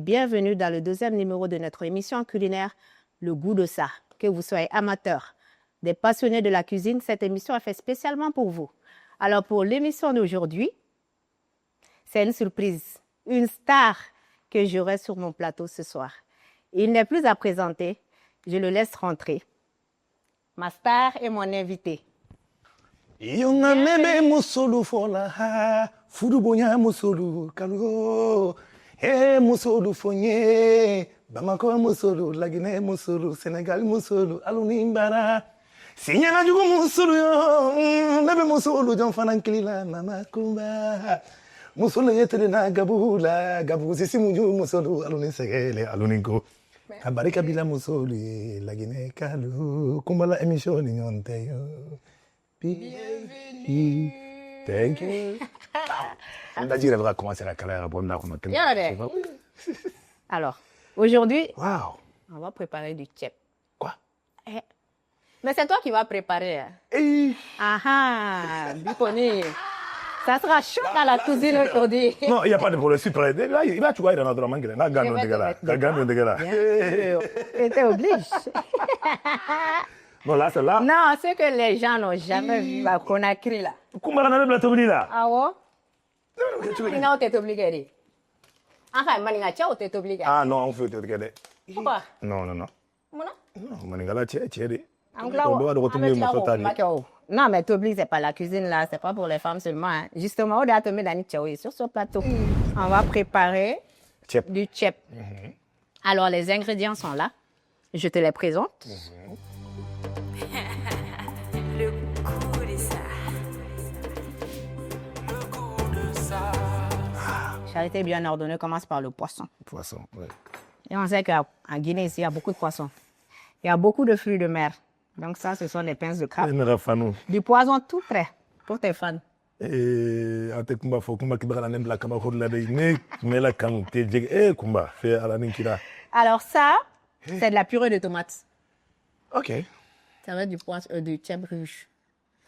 bienvenue dans le deuxième numéro de notre émission culinaire, Le goût de ça. Que vous soyez amateur, des passionnés de la cuisine, cette émission est faite spécialement pour vous. Alors pour l'émission d'aujourd'hui, c'est une surprise, une star que j'aurai sur mon plateau ce soir. Il n'est plus à présenter, je le laisse rentrer. Ma star est mon invité. Yonga mebe musolu fola fudubonya musolu kalugo musolu fonye Bamako musolu Lagine musolu Sénégal musolu alunimbara sinyana jugu musolu yo mebe musolu jonfana kilila mama kumba musolu yetere na gabu sisi muju musolu alunisegele aluninko Abarika bila musolu Lagine kalu kumbala émission ni nyonte yo. Bienvenue. Thank you. On a dit qu'elle va commencer la carrière. Alors, aujourd'hui, Wow. on va préparer du tchèp. Quoi? Mais c'est toi qui vas préparer. Hein. Hey. Ah ah, Biponi. Ça sera chaud dans la cuisine aujourd'hui. Non, il n'y a pas de problème. Super. Il va jouer dans notre mangue. Il va gagner de gala. Tu obligé. Non, là, c'est là. Non, ce que les gens n'ont jamais vu à Conakry là. Comment on a le plateau là? Ah ouais? Non, tu es obligé. Enfin, Maninga, tu es obligé. Ah non, on fait te regarder. Pourquoi? Non. Non, Maninga, tu es. Non, mais tu oublies, c'est pas la cuisine là, c'est pas pour les femmes seulement. Hein. Justement, on doit te mettre dans sur ce plateau. On va préparer du tchèp. Alors, les ingrédients sont là. Je te les présente. Le goût de ça. Le goût de ça. Charité bien ordonnée commence par le poisson. Poisson, oui. Et on sait qu'en Guinée, ici, il y a beaucoup de poissons. Il y a beaucoup de fruits de mer. Donc ça, ce sont des pinces de crabe. Du poison tout prêt pour tes fans. Et en te kumba fo kumba kibara nem la kama khod la de ne mela kan te jeg kumba fait à la ninkira. Alors ça, c'est de la purée de tomates. OK. Ça va être du poisson, du tchèp rouge.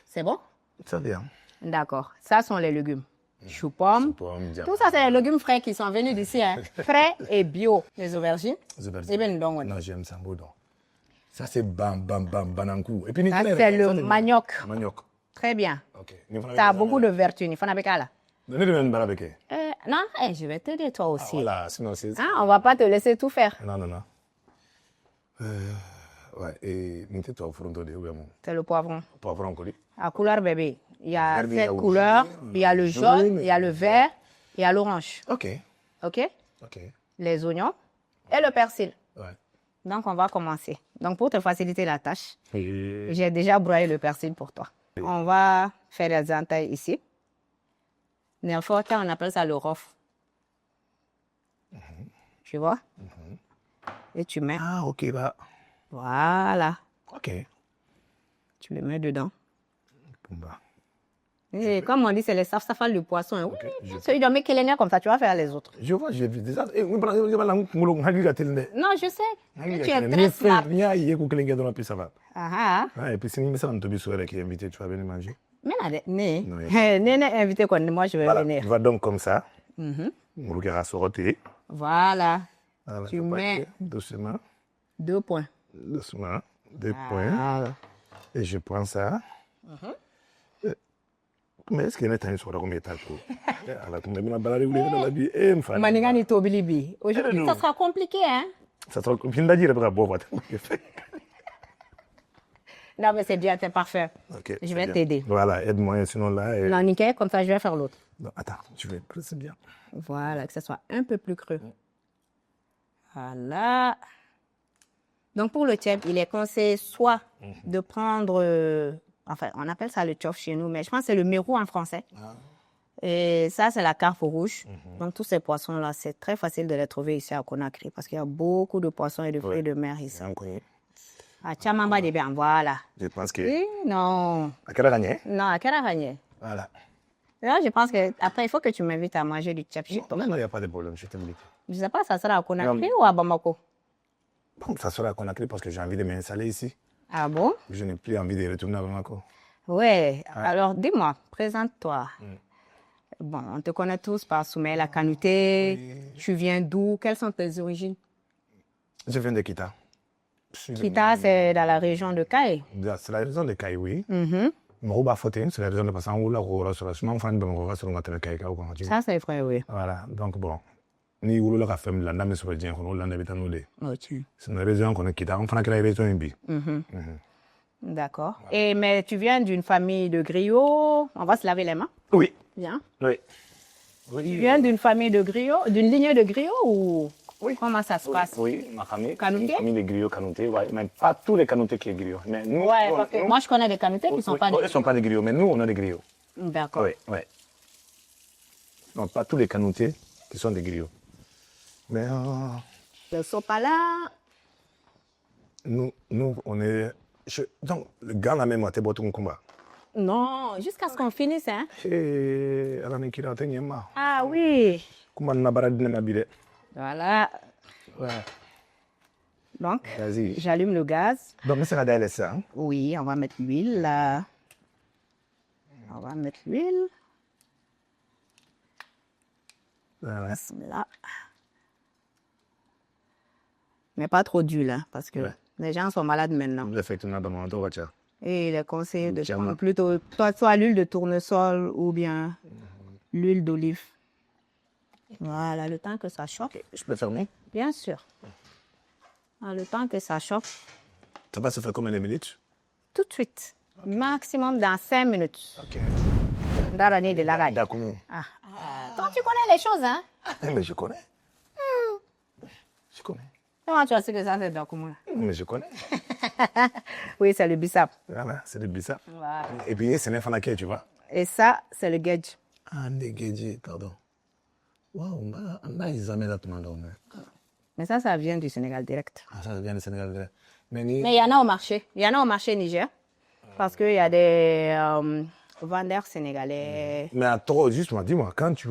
C'est bon? Ça vient. D'accord. Ça sont les légumes. Chou-pomme. Tout ça, c'est les légumes frais qui sont venus d'ici. Hein. Frais et bio. Les aubergines. Et bien, donc, non, j'aime ça. Ça, c'est banankou. Et puis, ça, c'est le manioc. Manioc. Très bien. OK. Ça a beaucoup de vertus. Il faut n'avoir qu'à là. Non, je vais t'aider toi aussi. Voilà, sinon c'est... On ne va pas te laisser tout faire. Non. Ouais, et nous t'es toi au front de C'est le poivron. Poivron collé. À couleur bébé. Il y a cette couleur, il y a le jaune, il y a le vert, il y a l'orange. OK. Les oignons et le persil. Ouais. Donc, on va commencer. Donc, pour te faciliter la tâche, j'ai déjà broyé le persil pour toi. On va faire les entailles ici. N'importe on appelle ça le rof. Tu vois? Et tu mets. Ah, OK, bah. Voilà. OK. Tu le mets dedans. Bah. Et comme on dit, c'est les safsafal du poisson. Hein. Okay, Oui, celui de mes kelenia comme ça, tu vas faire les autres. Je vois, j'ai vu déjà. Non, je sais. Tu es très smart. Et puis, c'est ça, qui est invité, tu vas venir manger. Mais là, Néné invité quoi, moi je vais venir. Va donc comme ça. Voilà. Voilà, tu mets doucement. 2 points. Doucement. 2 points. Et je prends ça. Mais est-ce qu'il y a un temps sur la combien de temps? Maningani Tobilibi. Aujourd'hui, ça sera compliqué, hein? Ça sera compliqué. Non, mais c'est bien, c'est parfait. Okay, je vais t'aider. Voilà, aide-moi, sinon là... Non, nickel, comme ça, je vais faire l'autre. Attends, je vais presser bien. Voilà, que ce soit un peu plus creux. Voilà. Donc, pour le tchèp, il est conseillé soit de prendre... enfin, on appelle ça le tchof chez nous, mais je pense que c'est le mérou en français. Et ça, c'est la carpe rouge. Donc, tous ces poissons-là, c'est très facile de les trouver ici à Conakry parce qu'il y a beaucoup de poissons et de fruits de mer ici. À Tchamamba de bien, voilà. Je pense que... Oui, non. À Karagagné? Non, à Karagagné. Voilà. Là, je pense qu'après, il faut que tu m'invites à manger du tchèp chez toi. Non, il n'y a pas de problème, je t'invite. Je ne sais pas, ça sera à Conakry ou à Bamako? Bon, ça sera à Conakry parce que j'ai envie de m'installer ici. Ah bon? Je n'ai plus envie de retourner à Bamako. Ouais. Alors dis-moi, présente-toi. Bon, on te connaît tous par Soumaïla Kanouté. Tu viens d'où? Quelles sont tes origines? Je viens de Kita. Kita, c'est dans la région de Kaye. C'est la région de Kaye, oui. Mhm. Moroba Fotin, c'est la région de Passangoula, sur la chemin, enfin, de Moroba, sur le matin de Kaye. Ça, c'est vrai, oui. Voilà, donc bon. Ni wolo la femme la ndame so bien ko la ndame tanu de. Ok. C'est une région qu'on a Kita, on fana que la région imbi. D'accord. Et mais tu viens d'une famille de griots. On va se laver les mains. Oui. Bien. Oui. Tu viens d'une famille de griots, d'une lignée de griots ou comment ça se passe? Oui, ma famille. Kanouté? Une famille de griots Kanouté, ouais, mais pas tous les Kanoutés qui sont griots. Mais nous, Ouais, parce que moi je connais des Kanoutés qui ne sont pas des Ils ne sont pas des griots, mais nous on a des griots. D'accord. Oui, oui. Non, pas tous les Kanoutés qui sont des griots. Mais Le sopala. nous, on est. Donc, le gars là même, t'es beau ton combat. Non, jusqu'à ce qu'on finisse, hein. Et alors, on est qui là, t'es niema. Ah oui. Comment on a baradé ma bille? Voilà. Ouais. Donc, Vas-y. j'allume le gaz. Donc, mais c'est la DLS, hein? Oui, on va mettre l'huile là. On va mettre l'huile. Voilà. Là. Mais pas trop d'huile, hein, parce que Ouais. les gens sont malades maintenant. Effectivement, dans mon tour, tiens. Et il est conseillé de Tiens, moi. prendre plutôt soit l'huile de tournesol ou bien l'huile d'olive. Voilà, le temps que ça chauffe. Je peux fermer? Bien sûr. Ah, le temps que ça chauffe, Ça va se faire combien de minutes? tout de suite. Maximum dans 5 minutes. Ok. Dans l'année de la raille. D'accord. Ah. Toi, tu connais les choses, hein? Mais je connais. Je connais. Comment tu as su que ça, c'est Dakoumou? Mais je connais. Oui, c'est le bissap. Voilà, c'est le bizarre. Voilà. Et puis, c'est l'infant laquelle, tu vois. Et ça, c'est le gedge. Ah, Ndegedji, pardon. Waouh, on a examiné là tout le monde. Mais ça vient du Sénégal direct. Ah, ça vient du Sénégal. Mais Mais il y en a au marché. Il y en a au marché Niger. Parce qu'il y a des vendeurs sénégalais. Mais attends, justement, dis-moi, quand tu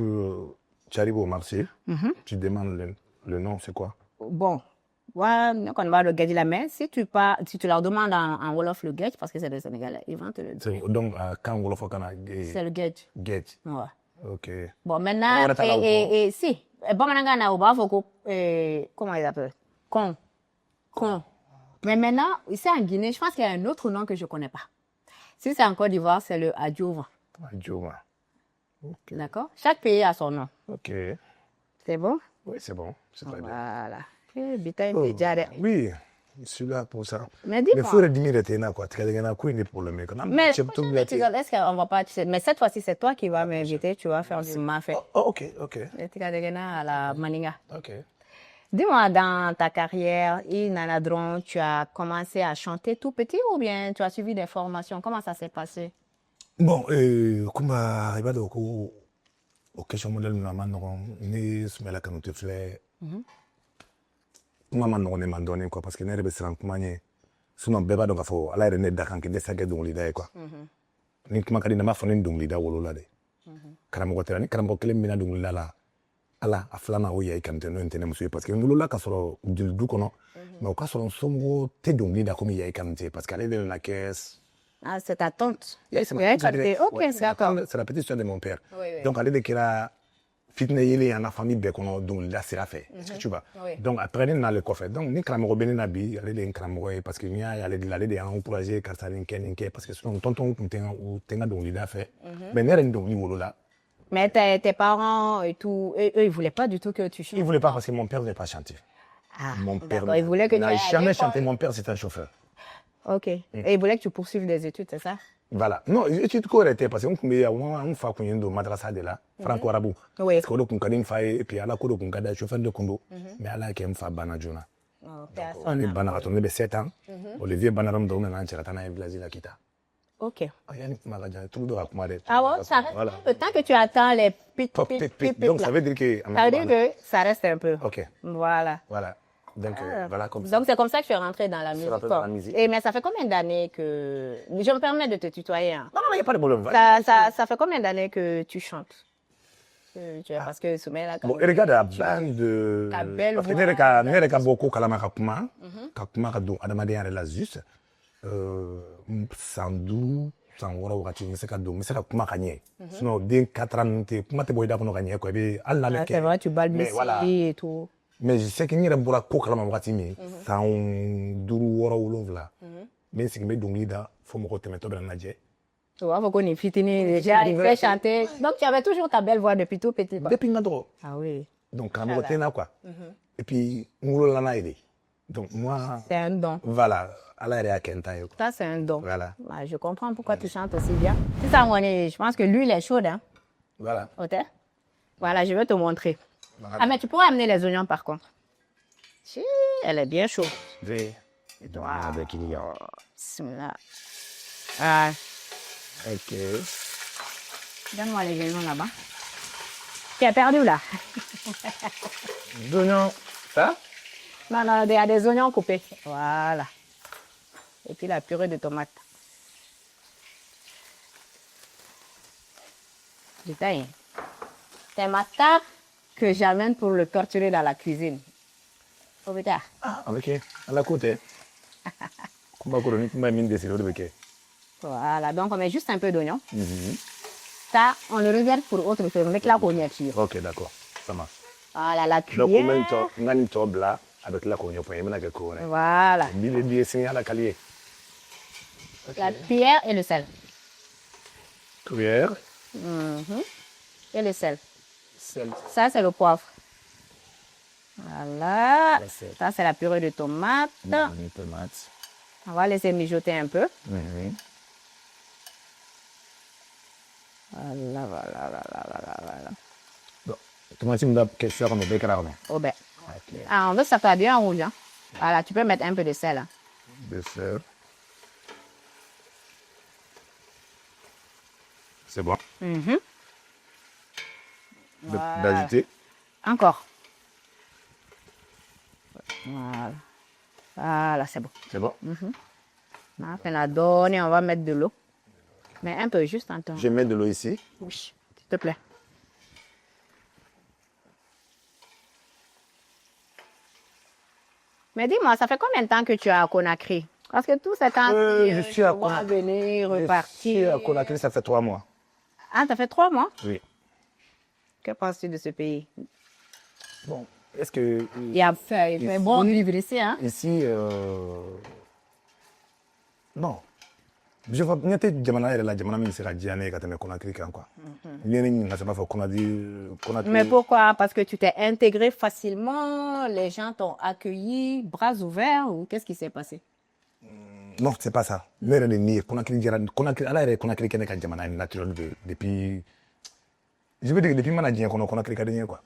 arrives au marché, tu demandes le nom, c'est quoi? Bon, ouais, nous, quand on va le gedge la main, si tu leur demandes en Wolof le gedge, parce que c'est des Sénégalais, ils vont te le dire. Donc, quand on le C'est le gedge. Gedge. Ouais. Ok. Bon, maintenant, On est à la et si, bon, maintenant, comment ils appellent? Con. Mais maintenant, ici en Guinée, je pense qu'il y a un autre nom que je ne connais pas. Si c'est en Côte d'Ivoire, c'est le adjouvant. Adjouvant. D'accord? Chaque pays a son nom. Ok. C'est bon? Oui, c'est bon. C'est très bien. Voilà. Eh, bitin, Oh, déjà, oui, je suis là pour ça. Mais Mais dis-moi. il faut redimir tes quoi. Tu as quoi pour le mec? Mais est-ce qu'on va pas, mais cette fois-ci, c'est toi qui vas m'inviter, tu vas faire du mafé. Oh, ok, ok. À la Maninga. Ok. Dis-moi, dans ta carrière, Inanadron, tu as commencé à chanter tout petit ou bien tu as suivi des formations? Comment ça s'est passé? Bon, comme il va au question modèle, ni Soumaïla Kanouté fleur. Comment m'en donner mandonné quoi parce que n'est pas si comment ni sinon bébé donc faut à l'air n'est d'accord que des sacs de l'idée quoi. Ni comment kadina ma fonin donc l'idée wolo là de. Karamo tera ni karamo kele mina donc là ala aflana o yayi kamte no entene monsieur parce que nous là ka soro du kono mais au cas soro somgo te donc l'idée comme yayi kamte parce qu'elle est dans la caisse. Ah, c'est ta tante. Yeah, c'est Ouais, ma tante. ok, d'accord. C'est la petite soeur de mon père. Oui, oui. Donc, elle est de qui la fitness, il y a une famille bécono, donc là, c'est la fait. Est-ce que tu vois? Oui. Donc, après, il y a le coffre. Donc, ni kramoro bene nabi, elle est de kramoro parce que n'y a, elle est de encourager car ça n'inquiète parce que sinon, tonton, ou tenga donc l'idée fait. Mais n'est rien donc ni wolo là. Mais tes parents et tout, eux, ils ne voulaient pas du tout que tu chantes. Il voulait pas parce que mon père n'est pas chanté. Ah, Mon père d'accord, ils voulaient que tu n'a ailles à jamais l'école. chanté. Mon père, c'est un chauffeur. Ok. Et ils voulaient que tu poursuives des études, c'est ça? Voilà. Non, études correctes parce qu'on pouvait avoir un fa kunyindo madrasa de là, franco-arabe. Oui. Parce que le kunkadin fa et puis à la cour de kunkada chauffeur de kondo. Mais à la qui me fa banajuna. Oh, On est banaraton de 7 ans. Olivier Banaram de on a un cheratana et Blasi la kita. Ok. Ayani magaja tout de akumare. Ah ouais, ça reste Voilà. le temps que tu attends les pic, Pop, pic, pic. Donc ça veut dire que Ça veut dire que ça reste un peu. OK. Voilà. Voilà. Donc voilà comme ça. Donc c'est comme ça que tu es rentré dans la musique. rentré dans la musique. Et mais ça fait combien d'années que... Je me permets de te tutoyer. Hein. Non, il n'y a pas de problème. Ça fait combien d'années que tu chantes? Parce que Soumaïla... Bon, et regarde la bande de... Ta belle parce que voix. n'est pas beaucoup kalama kakuma. Kakuma kado adamade yare la juste. Sandou, san wɔɔrɔ wagati n bɛ se ka don n bɛ se ka kuma ka ɲɛ sinon den 4 ans ninnu tɛ kuma tɛ bɔ i da kɔnɔ ka ɲɛ quoi i bɛ hali n'a bɛ Ah, kɛ c'est vrai, tu balbuties voilà. et tout. mais je sais que n yɛrɛ bɔra ko kalama wagati min san 5, 6, 7 n bɛ n sigi n bɛ dɔnkili da fo mɔgɔw tɛmɛtɔ bɛ na n lajɛ Tu vois, faut qu'on est fitini déjà, il fait chanter. Donc, tu avais toujours ta belle voix depuis tout petit. Quoi. depuis n ka dɔgɔ Ah oui, donc karamɔgɔ tɛ n na quoi et puis n wolola n'a ye de donc moi c'est un don. voilà ala yɛrɛ y'a kɛ n ta ye quoi Ça, c'est un don. Voilà. Bah, je comprends pourquoi tu chantes aussi bien. C'est ça, je pense que l'huile est chaude, hein, voilà ok? Voilà, je vais te montrer. Voilà. Ah, mais tu pourrais amener les oignons par contre. Si, elle est bien chaude. Ve avec il y a Bismillah. Ah, ok donne-moi les oignons là-bas. Tu as perdu là? d'oignon ça Non, non, il y a des oignons coupés. Voilà. Et puis la purée de tomates. Putain, c'est ma star que j'amène pour le torturer dans la cuisine. Oh putain. ah a bɛ kɛ ala ko tɛ kuma kɔrɔ ni kuma ye min desiri o de bɛ kɛ Voilà, donc on met juste un peu d'oignon. Ça, on le réserve pour autre chose. On met la cognature. ok d'accord ça marche Voilà, la donc n bɛ n cuillère. tɔ n ka nin tɔ bila a bɛ tila k'o ɲɛfɔ n ye n bɛna kɛ ko wɛrɛ Voilà, bi ye sini ala kali ye la cuillère et le sel. cuillère Et le sel. sel Ça, c'est le poivre. Voilà. Le sel. Ça, c'est la purée de tomate. une tomate On va laisser mijoter un peu. Voilà, voilà. bon tomate min da kɛ siya kɔnɔ o bɛɛ kɛra kɔnɔ Oh ben. ok Ah, on veut que ça soit bien rouge. Hein. Voilà, tu peux mettre un peu de sel. Hein. de sel c'est bon d'ajouter Encore. Voilà. Voilà, c'est bon. c'est bon On fait la donne et on va mettre de l'eau. Mais un peu, juste un temps. je mets de l'eau ici Oui, s'il te plaît. Mais dis-moi, ça fait combien de temps que tu es à Conakry? Parce que tout ce temps, je suis à Conakry. venir, Je suis repartir. à Conakry, ça fait 3 mois. Ah, ça fait 3 mois? Oui. Que penses-tu de ce pays? Bon, est-ce que Il fait bon vivre ici, hein? ici, non. Je vois, n tɛ jamana yɛrɛ la jamana min bɛ se ka diya ne ye ka tɛmɛ Conakry kan quoi. N'i ye ne ɲininka ça b'a fɔ Conakry. Mais pourquoi? Parce que tu t'es intégré facilement, les gens t'ont accueilli, bras ouverts, ou qu'est-ce qui s'est passé? Non, c'est pas ça. Ne yɛrɛ de nin ye Conakry diyara Conakry ala yɛrɛ ye Conakry kɛ ne ka jamana ye naturel de depuis je veux dire depuis n mana diɲɛ kɔnɔ Conakry ka di n ye quoi.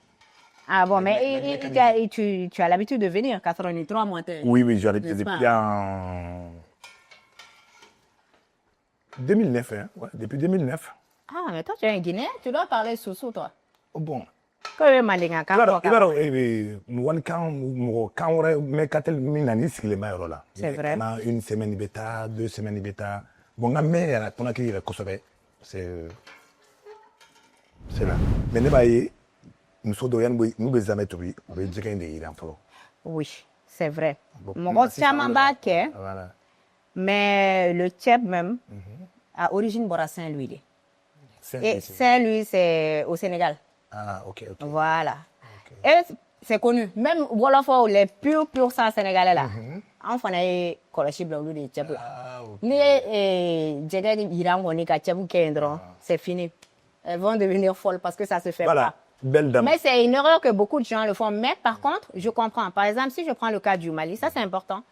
Ah bon, mais tu as l'habitude de venir, 83 mois. Oui, j'allais N'est-ce depuis pas? en 2009, hein. Ouais, depuis 2009. Ah, mais toi, tu es un Guinéen, tu dois parler sous toi. Oh, bon. Que malinga I b'a dɔn walikan mɔgɔ kan wɛrɛ mɛ ka teli min na n'i sigilen b'a yɔrɔ la. C'est vrai. Kana une semaine i bɛ taa 2 semaines i bɛ taa bon n ka mɛn yɛrɛ Conakry yɛrɛ kosɛbɛ c'est là mais ne b'a ye muso dɔw yanni n'u bɛ zamɛ tobi u bɛ jɛgɛ in de jiran fɔlɔ. Oui, c'est vrai. Bon, Mɔgɔ sisan caman b'a kɛ, voilà mais le tchèp même, à origine bɔra Saint-Louis de. Et c'est Saint-Louis, c'est au Sénégal. ah ok Voilà. Et c'est connu. Même Wolofo, les purs sang sénégalais là, en fana ye kɔlɔsi bila olu de tchèp la. ah ok Ni ye jɛgɛ jira kɔni ka tchèp kɛ yen dɔrɔn, c'est fini. Elles vont devenir folles parce que ça se fait voilà pas. belle dame. Mais c'est une erreur que beaucoup de gens le font. Mais par contre, je comprends. Par exemple, si je prends le cas du Mali, ça c'est important.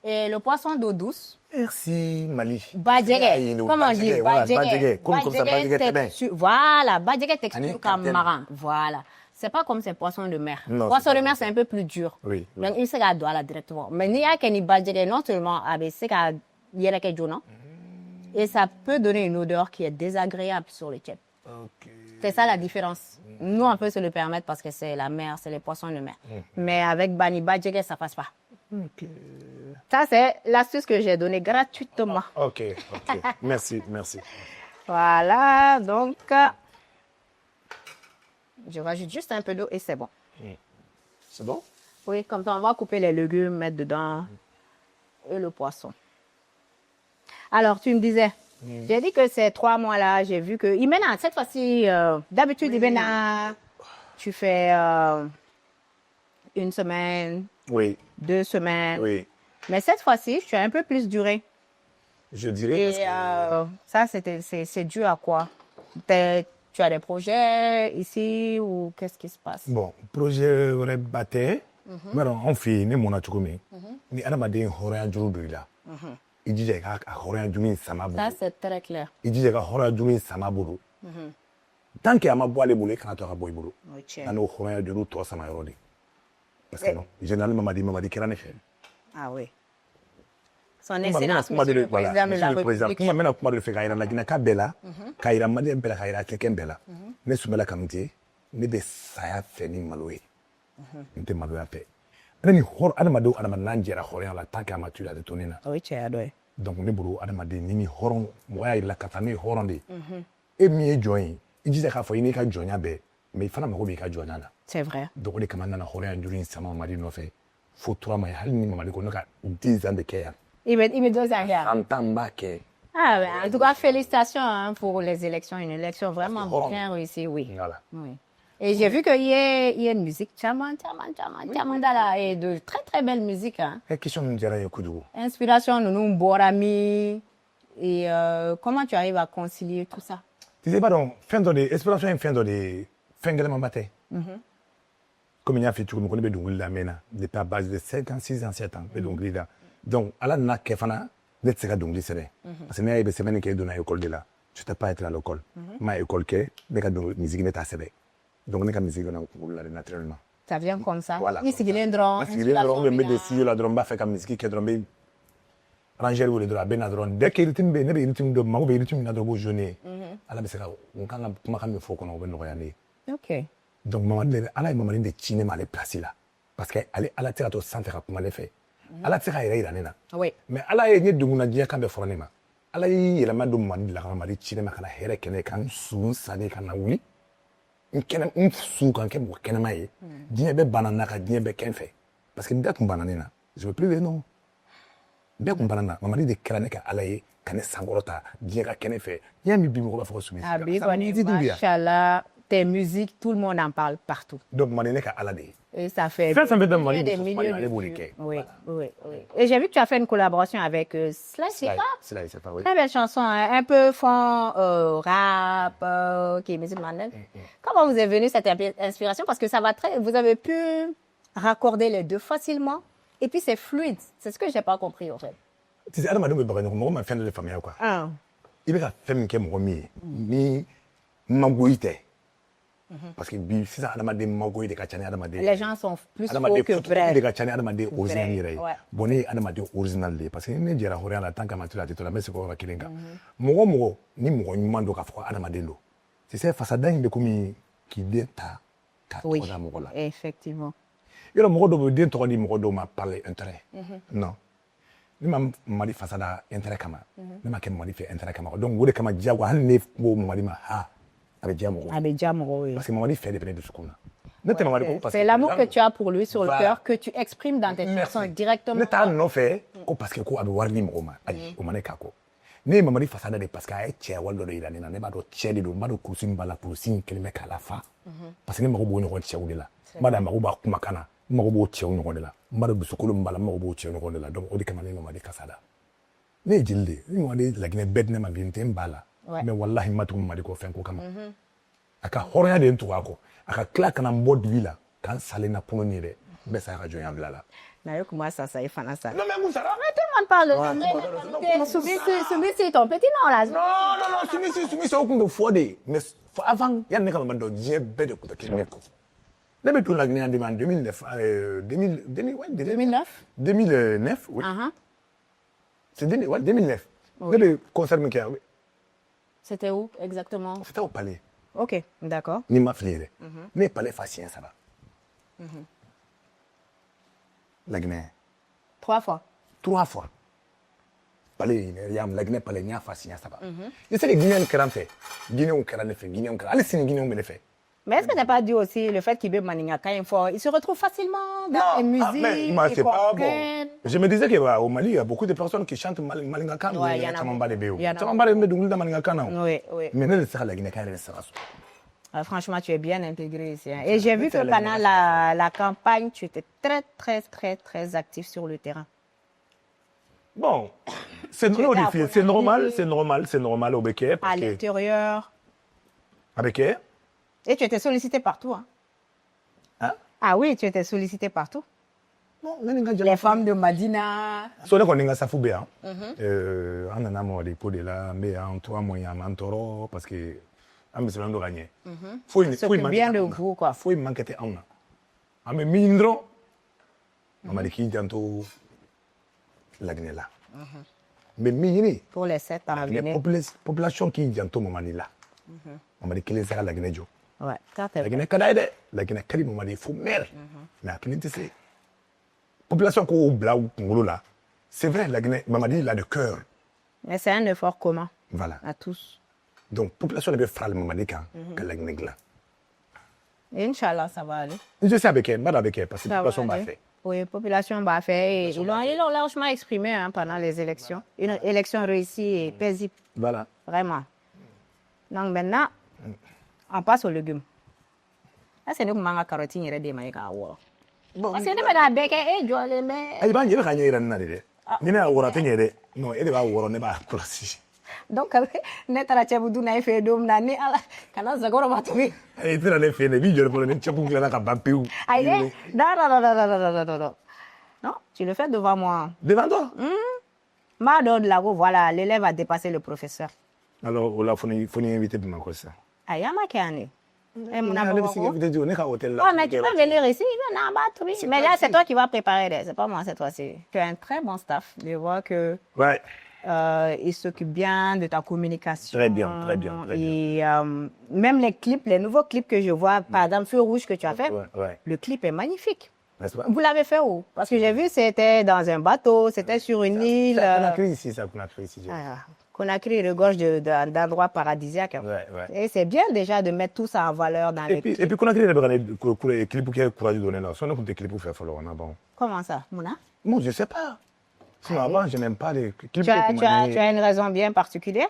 Et le poisson d'eau douce, Merci Mali. badjege, comment on dit, voilà, badjege, badjege, comme ça, badjege, très bien. voilà, badjege Ani texture capitaine. comme marin, voilà. C'est pas comme ces poissons de mer. Non, Poisson c'est de pas mer, c'est un peu plus dur. Oui, oui. Donc, il se garde là directement. Mais il y a qu'un badjege, non seulement avec ce qu'il y a quelque chose, et ça peut donner une odeur qui est désagréable sur le tchèp. Ok. C'est ça la différence. Nous, on peut se le permettre parce que c'est la mer, c'est les poissons de mer. Mais avec Bani Badjege, ça passe pas. Ok. Ça, c'est l'astuce que j'ai donnée gratuitement. Ok. Merci. Voilà, donc, je rajoute juste un peu d'eau et c'est bon. C'est bon? Oui, comme ça, on va couper les légumes, mettre dedans et le poisson. Alors, tu me disais, J'ai dit que ces 3 mois-là, j'ai vu que Imena, cette fois-ci, d'habitude, Imena, tu fais 1 semaine, Oui, 2 semaines. oui. Mais cette fois-ci, tu as un peu plus duré. Je dirais parce Et que... ça, c'est dû à quoi? Tu as des projets ici ou qu'est-ce qui se passe? Bon, projet wɛrɛ ba tɛ n b'a dɔn anw fɛ yen ne mɔna cogo min ni adamaden hɔrɔnya juru don i la i jija i ka a hɔrɔnya juru in sama bolo Ça, c'est très clair. i jija i ka hɔrɔnya juru in sama bolo tant que a ma bɔ ale bolo i kana to a ka bɔ i bolo Oui, tiens. n'a n'o hɔrɔnya juru tɔ sama yɔrɔ de parce que non généralement Mamadi kɛra ne fɛ Ah oui. Son Kuma bɛna excellence, kuma monsieur de le voilà président de la monsieur le président République. kuma bɛna kuma de fɛ k'a yira laginɛka bɛɛ la k'a yira maliyɛn bɛɛ la k'a yira kɛkɛn bɛɛ la ne Sunbala Kamite ne bɛ saya fɛ ni malo ye n tɛ maloya fɛ ale ni hɔrɔn adamadenw adamaden jɛra hɔrɔnya la tant que a ma tu a tɛ to ne na Oui, tu as adoré. donc ne bolo adamaden ni hɔrɔn mɔgɔ y'a yira la ka taa ne ye hɔrɔn de ye e min ye jɔn ye i jija k'a fɔ i n'i ka jɔnya bɛɛ mais i fana mago b'i ka jɔnya la C'est vrai. donc o de kama n nana hɔrɔnya juru in sama Mamadi nɔfɛ fo 3 mois hali ni Mamadi ko ne ka 10 ans de kɛ yan Il me donne un regard. 100 ans n b'a kɛ Ah, ben, en tout cas, félicitations hein, pour les élections. Une élection vraiment Parce que bien réussie, oui. voilà Oui. Et j'ai vu qu'il y a une musique, tchaman, et de très très belle musique. Hein. question min diyara n ye kojugu Inspiration, nous, Borami. Et comment tu arrives à concilier tout ça? tu sais pas dɔn fɛn dɔ de inspiration ye fɛn dɔ de ye fɛn gɛlɛmanba tɛ comme n y'a f'i cogo min ko ne bɛ dɔnkili la mɛn na depuis à base de 5 ans 6 ans 7 ans n bɛ dɔnkili da donc ala nana kɛ fana ne tɛ se ka dɔnkili sɛbɛn parce que ne y'a ye i bɛ sɛbɛnni kɛ i donna école de la tu t'es pas être à l'école n ma école kɛ ne ka musique ne t'a sɛbɛn donc ne ka musique donna kunkolo la de naturellement Ça vient comme ça. voilà Ni sigilen dɔrɔn. n sigilen dɔrɔn n bɛ de studio la dɔrɔn n b'a fɛ ka musique kɛ dɔrɔn n bɛ arrangeur wele dɔrɔn a bɛ na dɔrɔn dès que rythme bɛ yen ne bɛ rythme dɔ mago bɛ rythme min na dɔrɔn o b'o jouer ala bɛ se ka n kan ka kumakan min fɔ o kɔnɔ o bɛ nɔgɔya ne ye Ok. donc Mamadi ala ye Mamadi de ci ne ma ale place la parce que ale ala tɛ se ka to sanfɛ ka kuma ale fɛ ala tɛ se ka yɛrɛ yira ne na Oui. mais ala ye n ye degun na diɲɛ kan bɛɛ fɔra ne ma ala y'i yɛlɛma don Mamadi de la ka Mamadi ci ne ma ka na hɛrɛ kɛ ne ka n su n salen ka na wuli n su ka n kɛ mɔgɔ kɛnɛma ye diɲɛ bɛɛ banna n na ka diɲɛ bɛɛ kɛ n fɛ parce que bɛɛ tun banna ne na je veux plus les noms bɛɛ tun banna n na Mamadi de kɛra ne ka ala ye ka ne sankɔrɔta diɲɛ ka kɛ ne fɛ n'i y'a min bi mɔgɔ b'a fɔ ko Sumi Ah, Sika. Ça Big, me dit d'où il y a. Machallah, tes musiques, tout le monde en parle partout. donc Mamadi ne ka ala de ye Et ça fait Fais ça fait de milliers Mali, des mais milliers allez de vous vues. les quais. Oui, Voilà. oui, oui. Et j'ai vu que tu as fait une collaboration avec Sly Sika. c'est là, c'est pas vrai. Très belle chanson, hein, un peu fond rap, qui est musulmane. Comment vous est venue cette inspiration? Parce que ça va très, vous avez pu raccorder les deux facilement. Et puis c'est fluide. C'est ce que j'ai pas compris en fait. Tu sais, adamadenw bɛ baga ɲɔgɔn mɔgɔ ma fɛn dɔ de faamuya quoi Ah. i bɛ ka fɛn min kɛ mɔgɔ min ye ni magoyi tɛ parce que bi sisan adamaden magoyi de ka ca ni adamaden Les gens sont plus faux adamaden que de vrais. ka ca ni adamaden original yɛrɛ ye ouais. bon ne ye adamaden original de ye parce que ne jɛra hɔrɔnya la tant que a ma tila a tɛ to la n bɛ segin o yɔrɔ kelen kan mɔgɔ o mɔgɔ ni mɔgɔ ɲuman don k'a fɔ ko adamaden don tu sais fasada in bɛ komi k'i den ta k'a Oui, tɔgɔ da mɔgɔ la effectivement. yɔrɔ mɔgɔ dɔw bɛ den tɔgɔ di mɔgɔ dɔw ma par intérêt non ne ma Mamadi fasada intérêt kama ne ma kɛ Mamadi fɛ intérêt kama donc o de kama diyagoya hali ne ko Mamadi ma ha a bɛ diya mɔgɔ Abidjan, oui. parce que Mamadi fɛ de bɛ ne dusukun na ne tɛ Mamadi ko parce que C'est l'amour que tu as pour lui sur le Voilà. cœur que tu exprimes dans tes chansons directement. ne t'a nɔfɛ ko parce que ko a bɛ wari di mɔgɔw ma ayi o ma ne k'a kɔ ne ye Mamadi fasada de parce que a ye cɛya wale dɔ de yira ne na ne b'a dɔn cɛ de don n b'a dɔn kurusi min b'a la kurusi in kelen bɛ k'a la fa parce que ne mago b'o ɲɔgɔn cɛw de la n b'a dɔn a mago b'a kumakan na n mago b'o cɛw ɲɔgɔn de la n b'a dɔn dusukolo min b'a la n mago b'o cɛw ɲɔgɔn de la donc o de kama ne ye Mamadi kasada ne ye jeli de ye ni Mamadi laginɛ bɛɛ di ne ma bi n tɛ n b'a la Ouais. mais wallahi n ma tugu Mamadi kɔ fɛn ko kama a ka hɔrɔnya de ye n tugu a kɔ a ka tila ka na n bɔ dibi la k'an salen na kunun ye dɛ n bɛ sa ka jɔnya bila la Nayo comment ça est fanasa. non mais Moussa Mais tout le monde parle de Soumisi, ton petit nom là. non Sumisi o tun bɛ fɔ de ye mais fɔ avant yanni ne ka Mamadi dɔn diɲɛ bɛɛ de tun tɛ kelen ye ne bɛ to laginɛ yan en 2009 2009 oui Uh-huh. c'est 2009 ne bɛ concert min kɛ yan C'était où exactement? c'était au palais Ok, d'accord. ni ma fili yɛrɛ ne ye palais fa siɲɛ 3 laginɛ 3 fois. 3 fois palais yam laginɛ palais n y'a fa siɲɛ 3 i se que guinéen kɛra n fɛ guinéenw kɛra ne fɛ guinéenw kɛra hali sini guinéenw bɛ ne fɛ Mais est-ce que t'as pas dit aussi le fait qu'il veut Maninga quand il se retrouve facilement dans les musiques, mais moi, il c'est pas bon. comprenne. Je me disais qu'au Mali, il y a beaucoup de personnes qui chantent Malingakan. Ouais, il y en a Ça m'en beaucoup. bat les béos. Il y en a Ça m'en bat les béos de Malingakan. Oui, oui. Mais nous, c'est la Guinée, elle sera. Franchement, tu es bien intégré ici. Hein. Et j'ai vu que pendant la campagne, tu étais très, très, très, très actif sur le terrain. Bon, c'est normal au Béquet. À l'intérieur. À Béquet. Et tu étais sollicité partout. Hein. Hein? Ah oui, tu étais sollicité partout. Non, Les femmes de Madina. So ne kɔni ka safu bɛ yan an nana mɔgɔ ko de la n bɛ yan to moyen an tɔɔrɔ parce que an bisilen don ka ɲɛ S'occupe bien de vous, quoi. foyi man kɛ tɛ anw na an bɛ min dɔrɔn mamadi k'i janto laginɛ la n bɛ min ɲini Pour les 7 ans à venir. population k'i janto mamadi la mamadi kelen tɛ se ka laginɛ jɔ Ouais, ça c'est vrai. laginɛ ka d'a ye dɛ laginɛ ka di mamadi fo maire mais a kelen tɛ se population k'o bila u kunkolo la c'est vrai laginɛ mamadi il a de cœur. Mais c'est un effort commun Voilà. à tous. Donc, population de bɛ fara mamadi kan ka laginɛ dilan. Et Inch'Allah, ça va aller. Je sais avec elle, avec elle, parce que la Ça va population b'a aller. fait. Oui, population b'a fait. Et ils l'ont largement exprimé hein, pendant les élections. Une élection réussie et paisible. Voilà. Vraiment. Donc maintenant, on passe aux légumes. Là, c'est nous qui mangeons carottes et des maïs. Bon, Parce que nous avons des béquets et des mais. ayi b'an yɛrɛ ka ɲɛ yira nin na de dɛ. Ni ne y'a wɔrɔ a tɛ ɲɛ dɛ. Non, e de b'a wɔrɔ ne b'a kɔlɔsi. Donc, ne taara cɛbu dun na e fɛ yen don min na ni ala kana zagɔrɔ ma tobi. I tɛna ne fɛ yen dɛ, i b'i jɔ ne bolo ni cɛpu dilanna ka ban pewu. Aïe, non. Non, tu le fais devant moi. Devant toi. M'a de là, voilà, l'élève a dépassé le professeur. Alors, o la faut ni inviter Bamako ça. Aïe, ma kani. Eh, mon Ne amour. bɛ se k'inviter jo, ne ka hôtel la. Oh, mais tu peux venir ici, viens en bas, oui. Mais là, c'est toi qui vas préparer, c'est pas moi cette fois-ci. Tu as un très bon staff. Je vois que Ouais. il s'occupe bien de ta communication. Très bien, très bien, très bien. Et même les clips, les nouveaux clips que je vois, par exemple, Feu Rouge que tu as fait, Ouais. le clip est magnifique. N'est-ce pas? Vous l'avez fait où? Parce que j'ai vu, c'était dans un bateau, c'était sur une île. Conakry ici, ça, Conakry ici. Conakry regorge d'endroits paradisiaques. Ouais. Et c'est bien déjà de mettre tout ça en valeur dans les clips. Et puis Conakry, il y a des clips qui ont courage de donner là. Si on a des clips pour faire follow, on a bon. Comment ça, Mouna? Bon, je sais pas. Sinon, avant, je n'aime pas les clips. Tu as une raison bien particulière?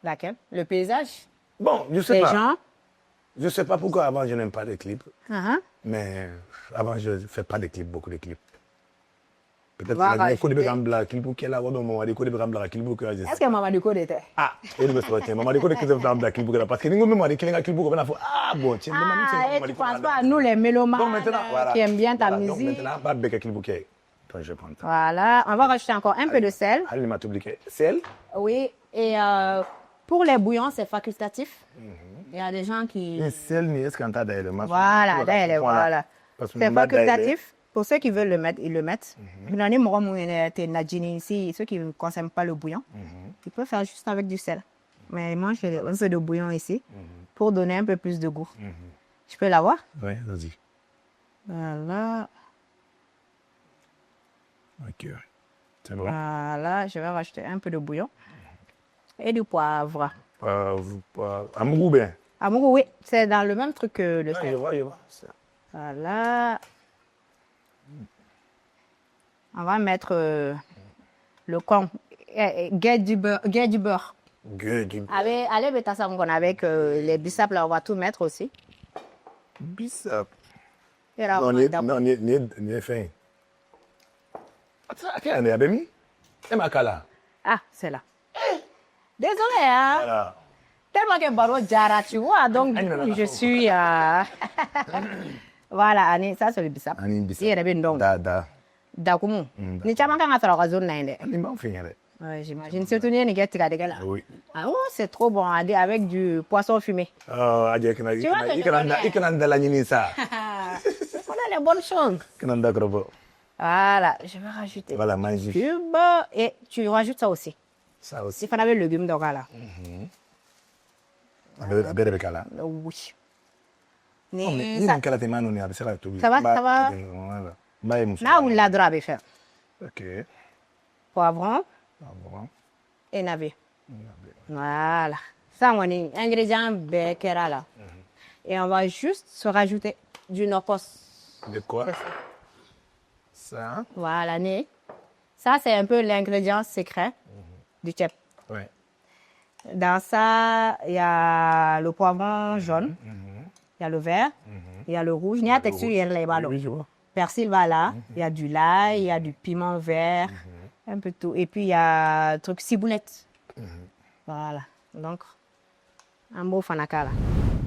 Laquelle? Le paysage? Bon, je sais Les pas. gens? Je sais pas pourquoi avant je n'aime pas les clips. Uh-huh. Mais avant je ne fais pas de clips, beaucoup de clips. Peut-être Voilà, que je vais faire clip qui est là, on va dire que je vais faire clip qui est là. Est-ce que Maman Duko était? Ah, il me semble que maman dit que je vais faire clip qui est là parce que nous même on dit que les clip qui est là. Ah bon, tiens, Ah, et tu ne penses pas à nous les mélomanes donc maintenant voilà. qui aiment bien ta Voilà, donc musique? maintenant pas de clip qui est. Donc je prends. Voilà, on va rajouter encore un peu de sel. Allez, m'a tout oublié. Sel? Oui, et pour les bouillons, c'est facultatif. Il y a des gens qui... Sel ni est-ce qu'on t'a d'ailleurs Voilà, d'ailleurs, voilà. C'est facultatif. Pour ceux qui veulent le mettre, ils le mettent. Ceux qui ne consomment pas le bouillon, ils peuvent faire juste avec du sel. Mais moi, j'ai un peu de bouillon ici pour donner un peu plus de goût. Je peux l'avoir? Oui, vas-y. Voilà. Ok. C'est bon. Voilà, je vais rajouter un peu de bouillon et du poivre. Amourou bien. Amourou, oui, c'est dans le même truc que le sel. Je vois. Voilà. On va mettre le con. Guet du beurre. Allez, mettre ça avec les bissap, là, on va tout mettre aussi. Bissap. Et là, Non, ni fin. Attends, on est à Bemi? Et ma cala? Ah, c'est là. Désolé, hein. Voilà. Tellement que Baro Jara, tu vois, donc du coup, je suis... Voilà, Annie, ça c'est le bissap. Ani bissap. Il y a des bindons. Da. D'accord. Ni chama kan atara la zone naine. Ani m'en fait rien. Ouais, j'imagine. Surtout ni get tika là. Oui. Ah oh, c'est trop bon avec du poisson fumé. Adja kana. Ikana ndala nyini ça. On a les bonnes choses. Kana ndakrobo. Voilà, je vais rajouter. Voilà, magnifique. Cube et tu rajoutes ça aussi. Ça aussi. Si on avait le légume donc là. Abere bekala. Oui. Ni nkala te manu ni abisela to. Ça va? Voilà. Là où la drabe faire. OK. Poivron Bon. et navet. Voilà. Ça on est ingrédients bekera là. Et on va juste se rajouter du nokos. De quoi? Ça? Voilà, né. Ça, c'est un peu l'ingrédient secret du tchèp. Ouais. Dans ça, il y a le poivron jaune, il y a le vert, il y a le rouge. Il y a texture, il y a les ballons. Oui, je vois. Persil va là, il y a du l'ail, il y a du piment vert, un peu tout. Et puis, il y a le truc ciboulette. Voilà. Donc, un beau fanaka là.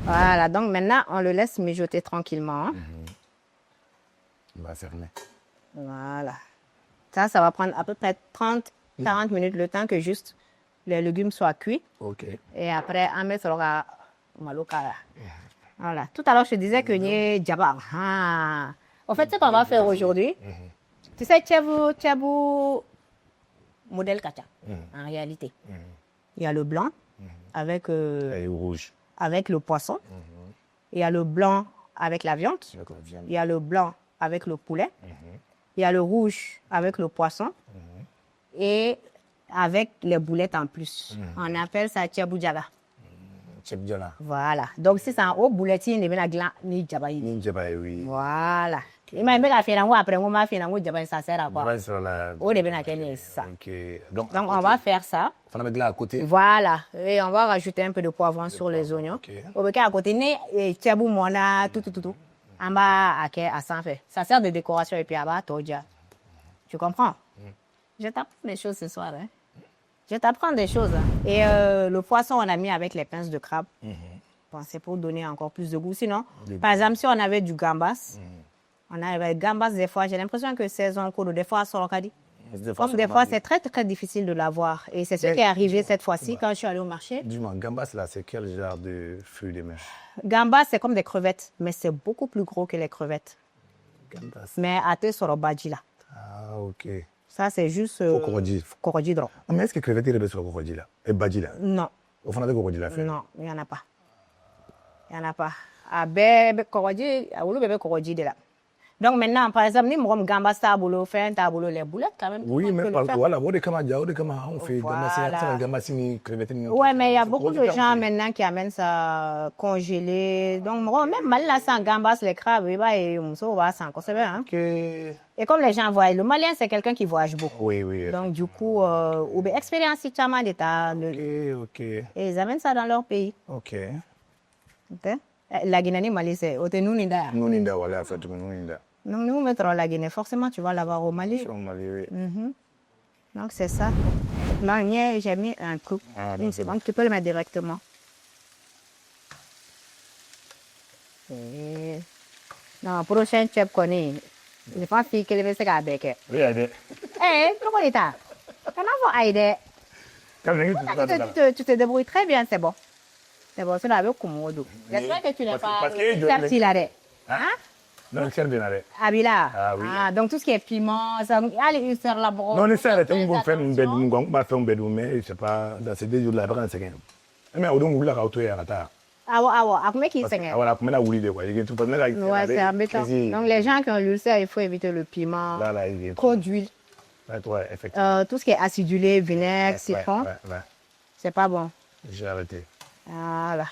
Voilà. Donc, maintenant, on le laisse mijoter tranquillement. Hein. On va fermer. Voilà. Ça va prendre à peu près 30-40 minutes, le temps que juste les légumes soient cuits. Ok. Et après, on met sur la maloka là. Voilà. Tout à l'heure, je te disais que ni djaba. Ah. En fait, ce qu'on va faire aujourd'hui, tu sais, tchabou modèle kacha, en réalité. Il y a le blanc avec, Et rouge. avec le poisson. Il y a le blanc avec la viande. D'accord, viens. Il y a le blanc avec le poulet. Il y a le rouge avec le poisson. Et avec les boulettes en plus. On appelle ça tchabou djaba. Chef Diana. Voilà. Donc, si c'est en haut, boulettine, il y a glan, ni djaba. Ninja, bah oui. Voilà. Il m'a fait faire un goût après, on m'a fait un goût djaba, ça sert à On quoi? va sur la. Au début, on a ça. Ok. Donc, Donc, on va faire ça. on va mettre là à côté. Voilà. Et on va rajouter un peu de poivron sur les oignons. ok. Au beca à côté, et tchabou mona, tout. En bas, à 100 fait. Ça sert de décoration et puis à bas, toja. Tu comprends? Je t'apprends des choses ce soir. Hein? Je t'apprends des choses. Hein. Et le poisson, on a mis avec les pinces de crabe. Bon, c'est pour donner encore plus de goût. Sinon, par exemple, si on avait du gambas, on avait gambas des fois, j'ai l'impression que saison cours, des fois, sur le comme des fois, c'est très, très difficile de l'avoir. Et c'est ce qui est arrivé cette fois-ci quand je suis allée au marché. Dis-moi, gambas là, c'est quel genre de fruits de mer? Gambas, c'est comme des crevettes, mais c'est beaucoup plus gros que les crevettes. Gambas. Mais à te sur le badji là. Ah, ok. Ça, c'est juste. Kokorodi. Korodji drôle. Ah, mais est-ce que crevette est sur le crocodile là? Et badji là? Non, Au fond, on a des crocodiles à faire. non, il n'y en a pas. Il n'y en a pas. À bébé korodji, à oulu bébé korodji de là. Donc maintenant, par exemple, ni m'om gambas taboulot, fait un taboulot, les boulettes quand même. Oui, on peut mais le par faire. voilà, on fait Voilà. gambas ni crevette ni. Ouais, mais il y a beaucoup de gens maintenant qui amènent ça congelé. Donc, moi, même mal là, sans gambas, les crabes, et on va sans c'est bien. Hein? Ok. Et comme les gens voient, le Malien, c'est quelqu'un qui voyage beaucoup. Oui, oui. Donc, du coup, ou bien expérience, si tu as d'état. Ok. Et ils amènent ça dans leur pays. Ok. Ok? La Guinée, Mali, c'est Otenouninda. Nous n'inda voilà, fait nous n'inda. Donc, nous mettrons la Guinée. Forcément, tu vas l'avoir au Mali. Sur Mali, oui. Donc, c'est ça. Non, j'ai mis un coup. Ah, Une seconde, tu peux le mettre directement. Et... Non, prochain chef qu'on est. Je pense qu'il va se garder. Oui, allez. Eh, pourquoi il est là? Comment va aider? Tu te débrouilles très bien, c'est bon. C'est bon, c'est là avec Komodo. J'espère que tu n'es pas parce que certi là. Hein? Non, c'est bien allé. Abila. Ah oui. Ah, donc tout ce qui est piment, ça, allez, faire la broche. Non, c'est arrêté, on va faire une belle, on va faire un bed, mais c'est pas dans ces 2 jours là, après, c'est mais on doit la rauto et à Ah, mais qui s'en est? voilà, pour mettre la de quoi. Ouais, c'est embêtant. Donc les gens qui ont l'ulcère, il faut éviter le piment, Là, il est trop d'huile. Ouais, effectivement. Tout ce qui est acidulé, vinaigre, citron, Ouais. c'est pas bon. J'ai arrêté. Voilà.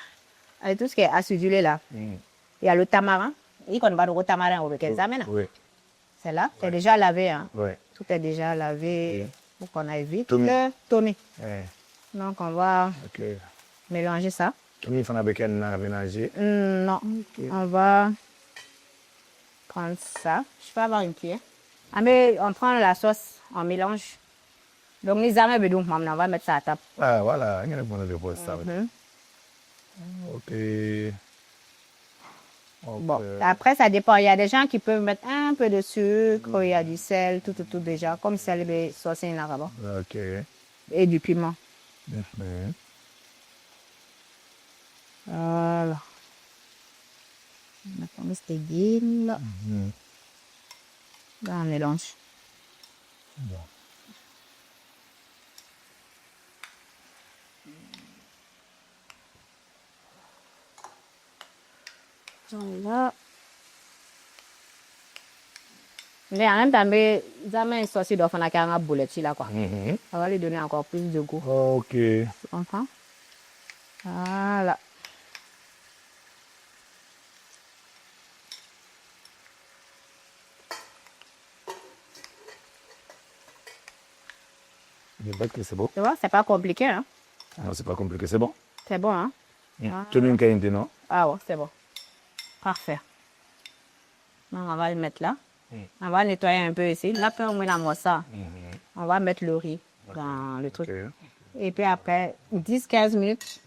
Et tout ce qui est acidulé là. Il y a le tamarin. Il connaît pas le tamarin au Békezamena. Oui. C'est là. C'est déjà lavé. Hein. Oui. Tout est déjà lavé pour qu'on aille vite. Tommy. Le Tommy. Ouais. Donc on va Ok. mélanger ça. Tommy, il faut avec un aménagé. Non. On va prendre ça. Je peux avoir une cuillère. Ah, mais on prend la sauce, on mélange. Donc, les amis, on va mettre ça à table. Ah, voilà, il y a une réponse ça. Ok. Bon, après, ça dépend. Il y a des gens qui peuvent mettre un peu de sucre, il y a du sel, tout déjà. Comme sel, mais sauce en arabe. Ok. Et du piment. Bien. Voilà. On a mis cette guine là. Là, on mélange. Bon. Voilà. Mais en même temps, mais jamais une sauce d'offre n'a qu'un boulette là quoi. Ça va lui donner encore plus de goût. Ok. Tu comprends? Voilà. Je sais que c'est bon. Tu vois, c'est pas compliqué, hein. Non, c'est pas compliqué, c'est bon. C'est bon, hein. Tu veux une qualité, non? Ah ouais, c'est bon. Parfait. Donc, on va le mettre là. On va nettoyer un peu ici. Là, on met la mossa. On va mettre le riz dans le truc. Ok. Et puis après 10-15 minutes,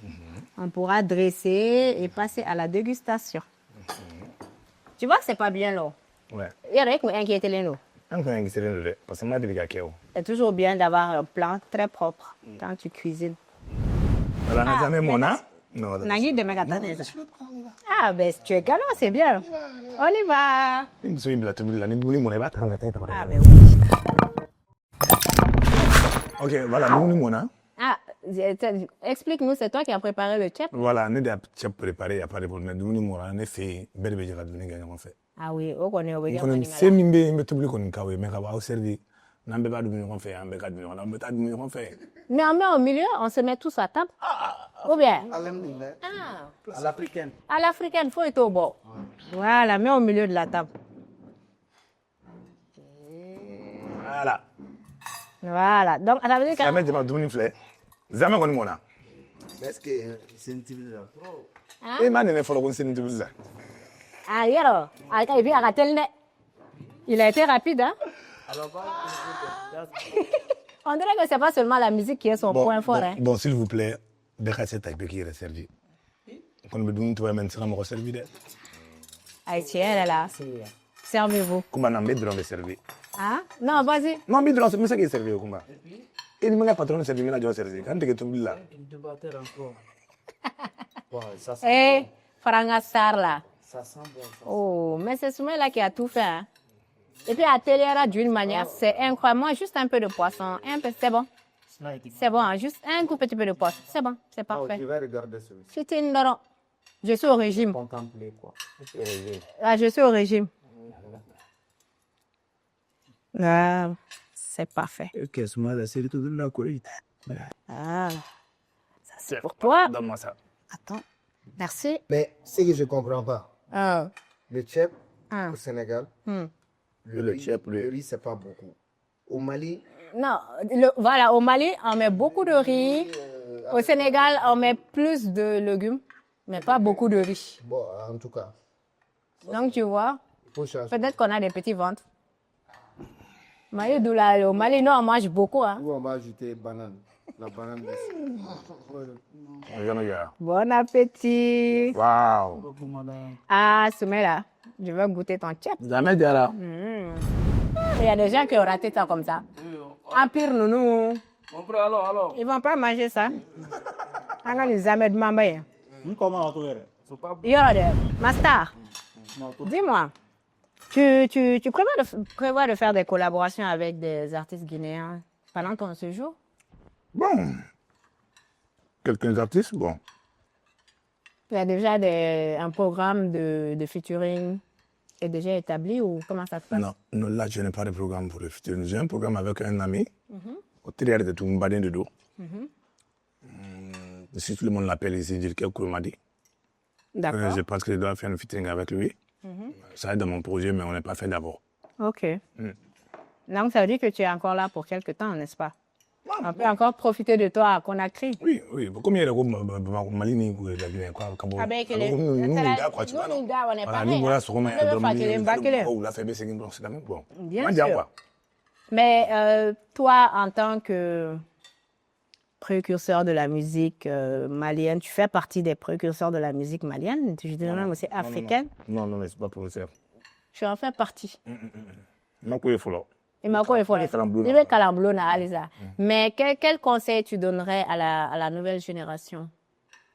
on pourra dresser et passer à la dégustation. Tu vois que c'est pas bien long. Ouais. Il y a rien qui m'inquiète les nous. Un peu inquiété, parce que moi, je dis que C'est toujours bien d'avoir un plan très propre quand tu cuisines. voilà, on n'a jamais mon âme. Non, Nagui de Megatane. Ah, ben tu es galant, c'est bien. On y va. il me souviens de la tenue de l'année, nous, mon ébat. Ah, ben oui. Ok, voilà, nous, mon âme. Ah, explique-nous, c'est toi qui as préparé le chef? Voilà, on est déjà préparé, il n'y a pas de problème. Nous, mon âme, on est fait, belle belle de la en fait. Ah oui, on connaît au On sait même tout le monde qui a mais on va servir. On ne peut pas de faire, on ne peut pas de faire. Mais on met au milieu, on se met tous à table. Ou bien? À l'africaine. À l'africaine, il faut être au bord. Voilà, mets au milieu de la table. Voilà. Voilà. Donc, ça veut dire que... Jamais je m'en donne une fleur. Jamais on est mon âme. Est-ce que c'est une type de Et maintenant, il faut qu'on s'y mette. Ah, yaro. Et puis, arrêtez le nez. Il a été rapide, hein? On dirait que c'est pas seulement la musique qui est son point fort, hein? Bon, s'il vous plaît, dès cette type qui est servi. Quand me donne toi même ça me servir. Haïtien, elle est là. Servez-vous. Comment on met de l'homme servi? Ah? Non, vas-y. Non, mais de l'homme, c'est ça qui est servi comment? Et il me patron servi, mais là je servi. Quand tu es tombé là. de batteur encore. Bon, ça sent Eh, Franga Star, là. ça sent bon. Ça. Oh, mais c'est Soumé là qui a tout fait, hein? Et puis, à Téléra, d'une manière, c'est incroyable. Moi, juste un peu de poisson. Un peu, c'est bon. C'est bon, hein? Juste un tout petit peu de poisson. C'est bon, c'est parfait. Je vais regarder celui-ci. C'était une doron. Je suis au régime. Contempler quoi. Ah, je suis au régime. Ah, c'est parfait. Qu'est-ce que moi, c'est tout de la Corée. Ah, ça c'est pour toi. Donne-moi ça. Attends, merci. Mais ce que je ne comprends pas, Ah, le chef ah. au Sénégal, Hmm. Le chef, le riz, c'est pas beaucoup. Au Mali, Non, voilà, au Mali, on met beaucoup de riz. Au Sénégal, on met plus de légumes, mais pas beaucoup de riz. bon, en tout cas, Donc, tu vois, il faut changer. peut-être qu'on a des petits ventres. Mais au Mali, non, on mange beaucoup. Hein. Nous, on va ajouter banane. La banane dessus. Bon appétit. Waouh. Ah, Soumela, je veux goûter ton chef. Jamais dit là. Il y a des gens qui ont raté ça comme ça. Empire nounou. Mon frère, alors. Ils vont pas manger ça. Alors, les amis de Mambay. Comment on peut faut pas Master, dis-moi, tu prévois de faire des collaborations avec des artistes guinéens pendant ton séjour? Bon. Quelques artistes, bon. Il y a déjà un programme de featuring est déjà établi ou comment ça se passe? Non, non, là, je n'ai pas de programme pour le futur. J'ai un programme avec un ami. Au théâtre de Toumbadin de dos. Si tout le monde l'appelle ici, dire quelque m'a dit. D'accord. Je pense que je dois faire un featuring avec lui. Ça est dans mon projet, mais on n'a pas fait d'abord. Ok. Donc, ça veut dire que tu es encore là pour quelque temps, n'est-ce pas? On peut encore profiter de toi à Conakry. Oui, oui. Comme il y a des Malini, la Guinée, quoi. Avec Nous, les... nous, quoi, tu vois. Nous, gars, on est Voilà, pareil. nous, voilà, Hein. sur comment On veut faire qu'il ait mbakele. Oh, la faiblesse, c'est la même. Bon. Bien Moi, dire sûr. quoi? Mais toi, en tant que précurseur de la musique malienne, tu fais partie des précurseurs de la musique malienne, je dirais même aussi africaine. Non, non, mais c'est pas pour le faire. Tu en fais partie. Non, il faut là. Et maintenant, il faut les Kalamblo. Il veut Kalamblo, na, Alisa. Mais quel conseil tu donnerais à la nouvelle génération,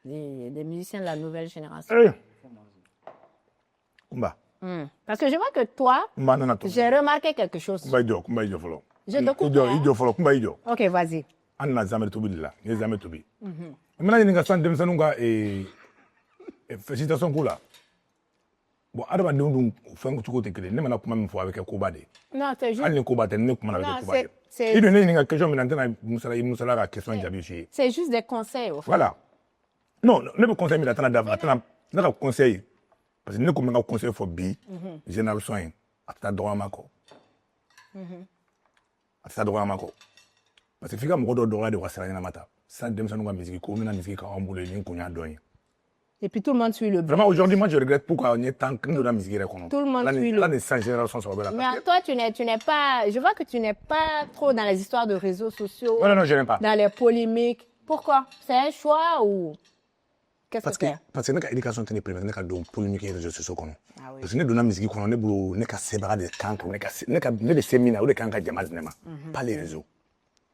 des musiciens de la nouvelle génération? Hey! Kumba. Parce que je vois que toi, Kumba, non, attends. j'ai remarqué quelque chose. Kumba, idiot, follow. Je te coupe. Idiot, follow. Kumba, idiot. Ok, vas-y. An na jamais tobi de là. Il n'y a jamais tobi. Maintenant, il y a une personne et félicitations pour là. Bon, adama nous faisons tout côté que les ne comment faut avec Koba de. Non, c'est juste. Allez Koba de ne comment avec Non, Koba. c'est- Il donne une question mais maintenant Moussala la question j'avais chez. C'est juste des conseils, au fait. Voilà. Non, ne me conseille mais attends, na conseil parce que ne comme un conseil for bi général soin. Ata droit mako. Ata droit mako. parce que f'i ka mɔgɔ dɔ dɔgɔya de ka sira ɲɛnama ta sisan denmisɛnninw ka musique ko n bɛna musique k'anw bolo ni n kun y'a dɔn ye. Et puis tout le monde suit le buzz. Vraiment aujourd'hui moi je regrette pourquoi on est tant que nous dans la musique yɛrɛ kɔnɔ. Tout le monde suit le là ni san génération sɔrɔ bɛ la. Mais toi, tu n'es pas... Je vois que tu n'es pas trop dans les histoires de réseaux sociaux. Non, je n'aime pas. Dans les polémiques. Pourquoi? C'est un choix ou... Qu'est-ce que c'est? Parce que ne ka éducation tɛ ne permettre ne ka don polémique et réseaux sociaux kɔnɔ. Ah oui. Parce que ne donna musique kɔnɔ ne bolo ne ka sebaga de kan kan ne de se min na o de kan ka jama di ne ma. Pas les réseaux.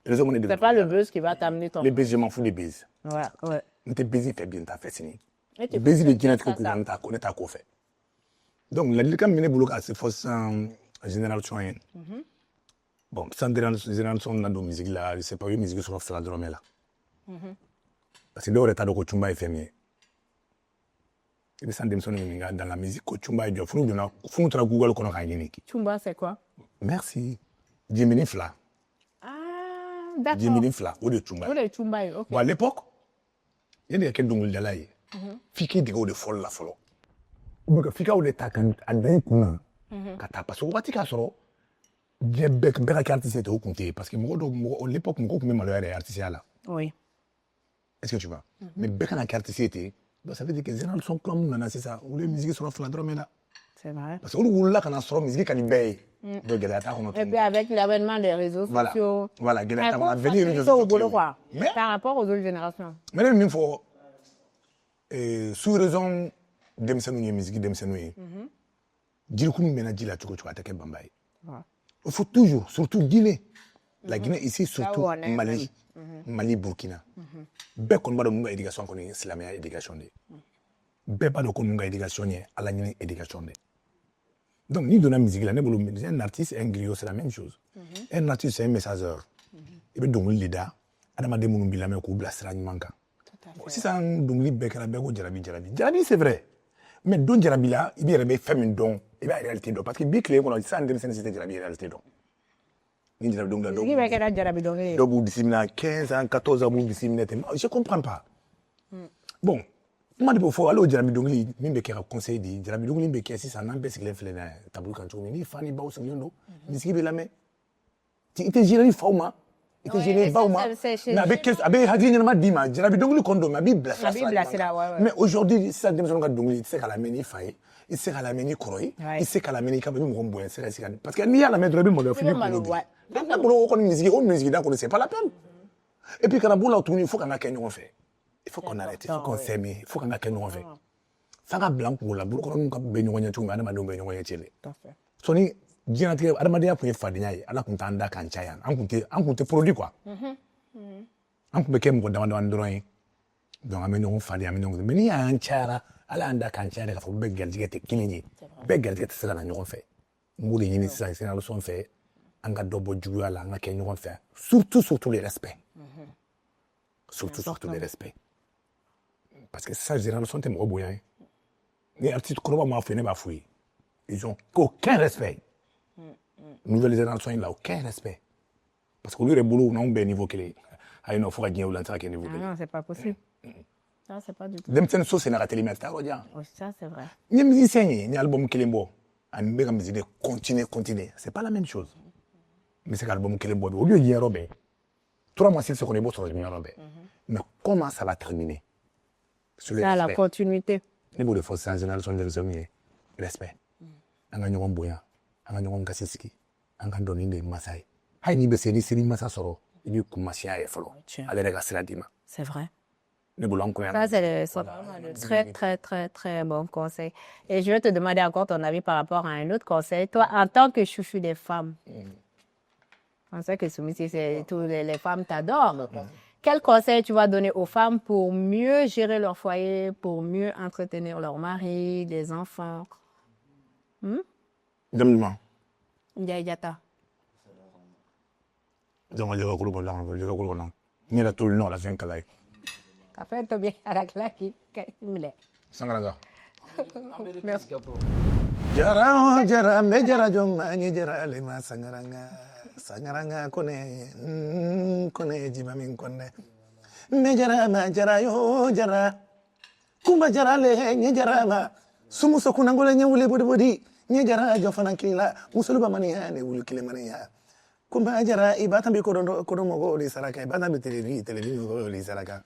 Les réseaux mon C'est pas le buzz qui va t'amener ton... Les buzz je m'en fous des buzz. Ouais. N tɛ buzz fɛ bi n t'a fɛ sini. Et Buzz de diɲɛnatigɛ ko kan ne t'a ko fɛ. Donc ladilikan min bɛ ne bolo ka se fɔ sisan génération ye. Bon sisan génération na don musique la je sais pas u ye musique sɔrɔ fila dɔrɔn la. Parce que dɔw yɛrɛ t'a dɔn ko cunba ye fɛn min ye. I bɛ sisan denmisɛnninw ɲininka dans la musique ko cunba ye jɔ funu taara Google kɔnɔ k'a ɲini. Cunba c'est quoi? Merci. Jemini fila. Ah, d'accord. Jemini fila o de cunba ye. O de cunba ye, ok. Bon à l'époque yanni ka kɛ dɔnkilidala ye f'i k'i dege o de fɔli la fɔlɔ. F'i ka o de ta ka a da i kun na ka taa parce que waati k'a sɔrɔ diɲɛ bɛɛ ka kɛ artiste tɛ o kun tɛ yen parce que à l'époque mɔgɔw tun bɛ maloya yɛrɛ artisteya la. Oui. Est-ce que tu vois? Mais bɛɛ kana kɛ artiste ten donc ça veut dire que génération kura mun nana sisan olu ye musique sɔrɔ fila dɔrɔn la. C'est vrai. Parce que olu wulila ka na sɔrɔ musique ka di bɛɛ ye. Donc gɛlɛya t'a kɔnɔ. Et puis avec l'avènement des réseaux sociaux. Voilà gɛlɛya t'a kɔnɔ. Venir réseaux sociaux quoi. Par rapport aux autres générations. Mais ne bɛ min fɔ sous raison denmisɛnninw ye musique denmisɛnninw ye. Jiriku min bɛna ji la cogo cogo a tɛ kɛ banba ye. Il faut toujours surtout Guinée. La Guinée ici surtout Mali. Mali Burkina. Bɛɛ kɔni b'a dɔn mun ka éducation kɔni ye silamɛya éducation de ye. Bɛɛ b'a dɔn ko mun ka éducation ye Ala ɲini éducation de ye. Donc n'i donna musique la ne bolo un artiste et un griot c'est la même chose. Un artiste c'est un messageur. I bɛ dɔnkili de da adamaden minnu b'i lamɛn k'u bila sira ɲuman kan. Sisan dɔnkili bɛɛ kɛra bɛɛ ko jarabi c'est vrai. Mais don jarabi la i bɛ yɛrɛ bɛ fɛn min dɔn i b'a réalité dɔn parce que bi tile kɔnɔ sisan denmisɛnnin si tɛ jarabi réalité dɔn. Ni jarabi dɔnkili la Qui bɛ kɛra jarabi dɔnkili ye? Dɔw b'u bisimila 15 ans 14 ans b'u bisimila ten. Je comprends pas. Bon kuma de b'o fɔ ale o jarabi dɔnkili min bɛ kɛ ka conseil di jarabi dɔnkili bɛ kɛ sisan n'an bɛɛ sigilen filɛ na tableau kan cogo min ni fa ni baw sigilen don musique bɛ lamɛn i tɛ gêner i faw ma i tɛ gêner i baw ma mais a bɛ hakili ɲɛnama d'i ma jarabi dɔnkili kɔni don mais a b'i bilasira mais aujourd'hui sisan denmisɛnninw ka dɔnkili i tɛ se ka lamɛn n'i fa ye i tɛ se ka lamɛn n'i kɔrɔ ye i tɛ se ka lamɛn n'i ka bɛ mɔgɔ bonya i tɛ se ka parce que n'i y'a lamɛn dɔrɔn i bɛ maloya f'i bɛ kunkolo dun n'a bolo o kɔni musique da kɔni c'est pas la peine et puis kana b'o la tuguni il faut kana kɛ ɲɔgɔn fɛ. Il faut qu'on arrête, il faut qu'on s'aime, il faut qu'on ait quelqu'un fait. Ça va blanc pour la boule, on a besoin de tout, madame, on a besoin de chile. Soni, dianatique, adamadia pour les fadinaï, à la contanda canchayan, en compte produit quoi. En compte qu'un mot dans drawing. Donc, amenons fadi, amenons, mais il y a un chara, à la anda canchara, il faut beggar de killing. Beggar de ça, on a fait. Moulin, c'est un son fait, un gâteau de la, un canyon fait. Surtout les respects. Surtout les respects. Parce que ça, génération t'es mɔgɔ bonya ye. Ni artiste kɔrɔba m'a fɔ ne b'a f'u ye. Ils ont aucun respect. Nouvelle génération in là, aucun respect. Parce que olu yɛrɛ bolo n'anw bɛɛ niveau kelen ye. Ayi non fo ka diɲɛ wuli an tɛ se ka kɛ niveau kelen. Non, c'est pas possible. Ça, c'est pas du tout. Denmisɛnnin so senna ka teli mais a tɛ taa yɔrɔ jan. Oui, ça, c'est vrai. N ye musicien ye, n ye album kelen bɔ. Ani n bɛ ka musique de continuer. C'est pas la même chose. N bɛ se ka album kelen bɔ bi, olu ye diɲɛ yɔrɔ bɛɛ. 3 mois si kɔnɔ i b'o sɔrɔ diɲɛ yɔrɔ bɛɛ. Mais comment ça va terminer? C'est la continuité. Ne b'o de fɔ sisan génération denmisɛnninw ye respect. An ka ɲɔgɔn bonya, an ka ɲɔgɔn gasi sigi, an ka dɔnni de masa ye. Hali n'i bɛ se ni siri masa sɔrɔ, i b'i kun masiya ye fɔlɔ. Ale yɛrɛ ka sira d'i ma. C'est vrai. Ne bolo an ko yan. Ça, c'est vraiment de très bon conseil. Et je vais te demander encore ton avis par rapport à un autre conseil. Toi, en tant que chouchou des femmes, on sait que Soumissi, toutes les femmes t'adorent. Quel conseil tu vas donner aux femmes pour mieux gérer leur foyer, pour mieux entretenir leur mari, les enfants? Demande-moi. Ndiaye-Diatta. Donc, je vais couler. Ni la tout le nom, la fin que là. Café, tu bien à la claque. Sangaranga. Merci. Jara me jara joma ni jara lema sangaranga kone jiba min konne me jara ma jara yo jara kumba jara le ni jara ma sumu sokuna ngole ni wule bodi ni jara jo fana kila musulu ba mani ya ne wul kile mani ya kumba jara i b'a tan bi koron mɔgɔw de saraka i b'a tan bi télévision mɔgɔw de saraka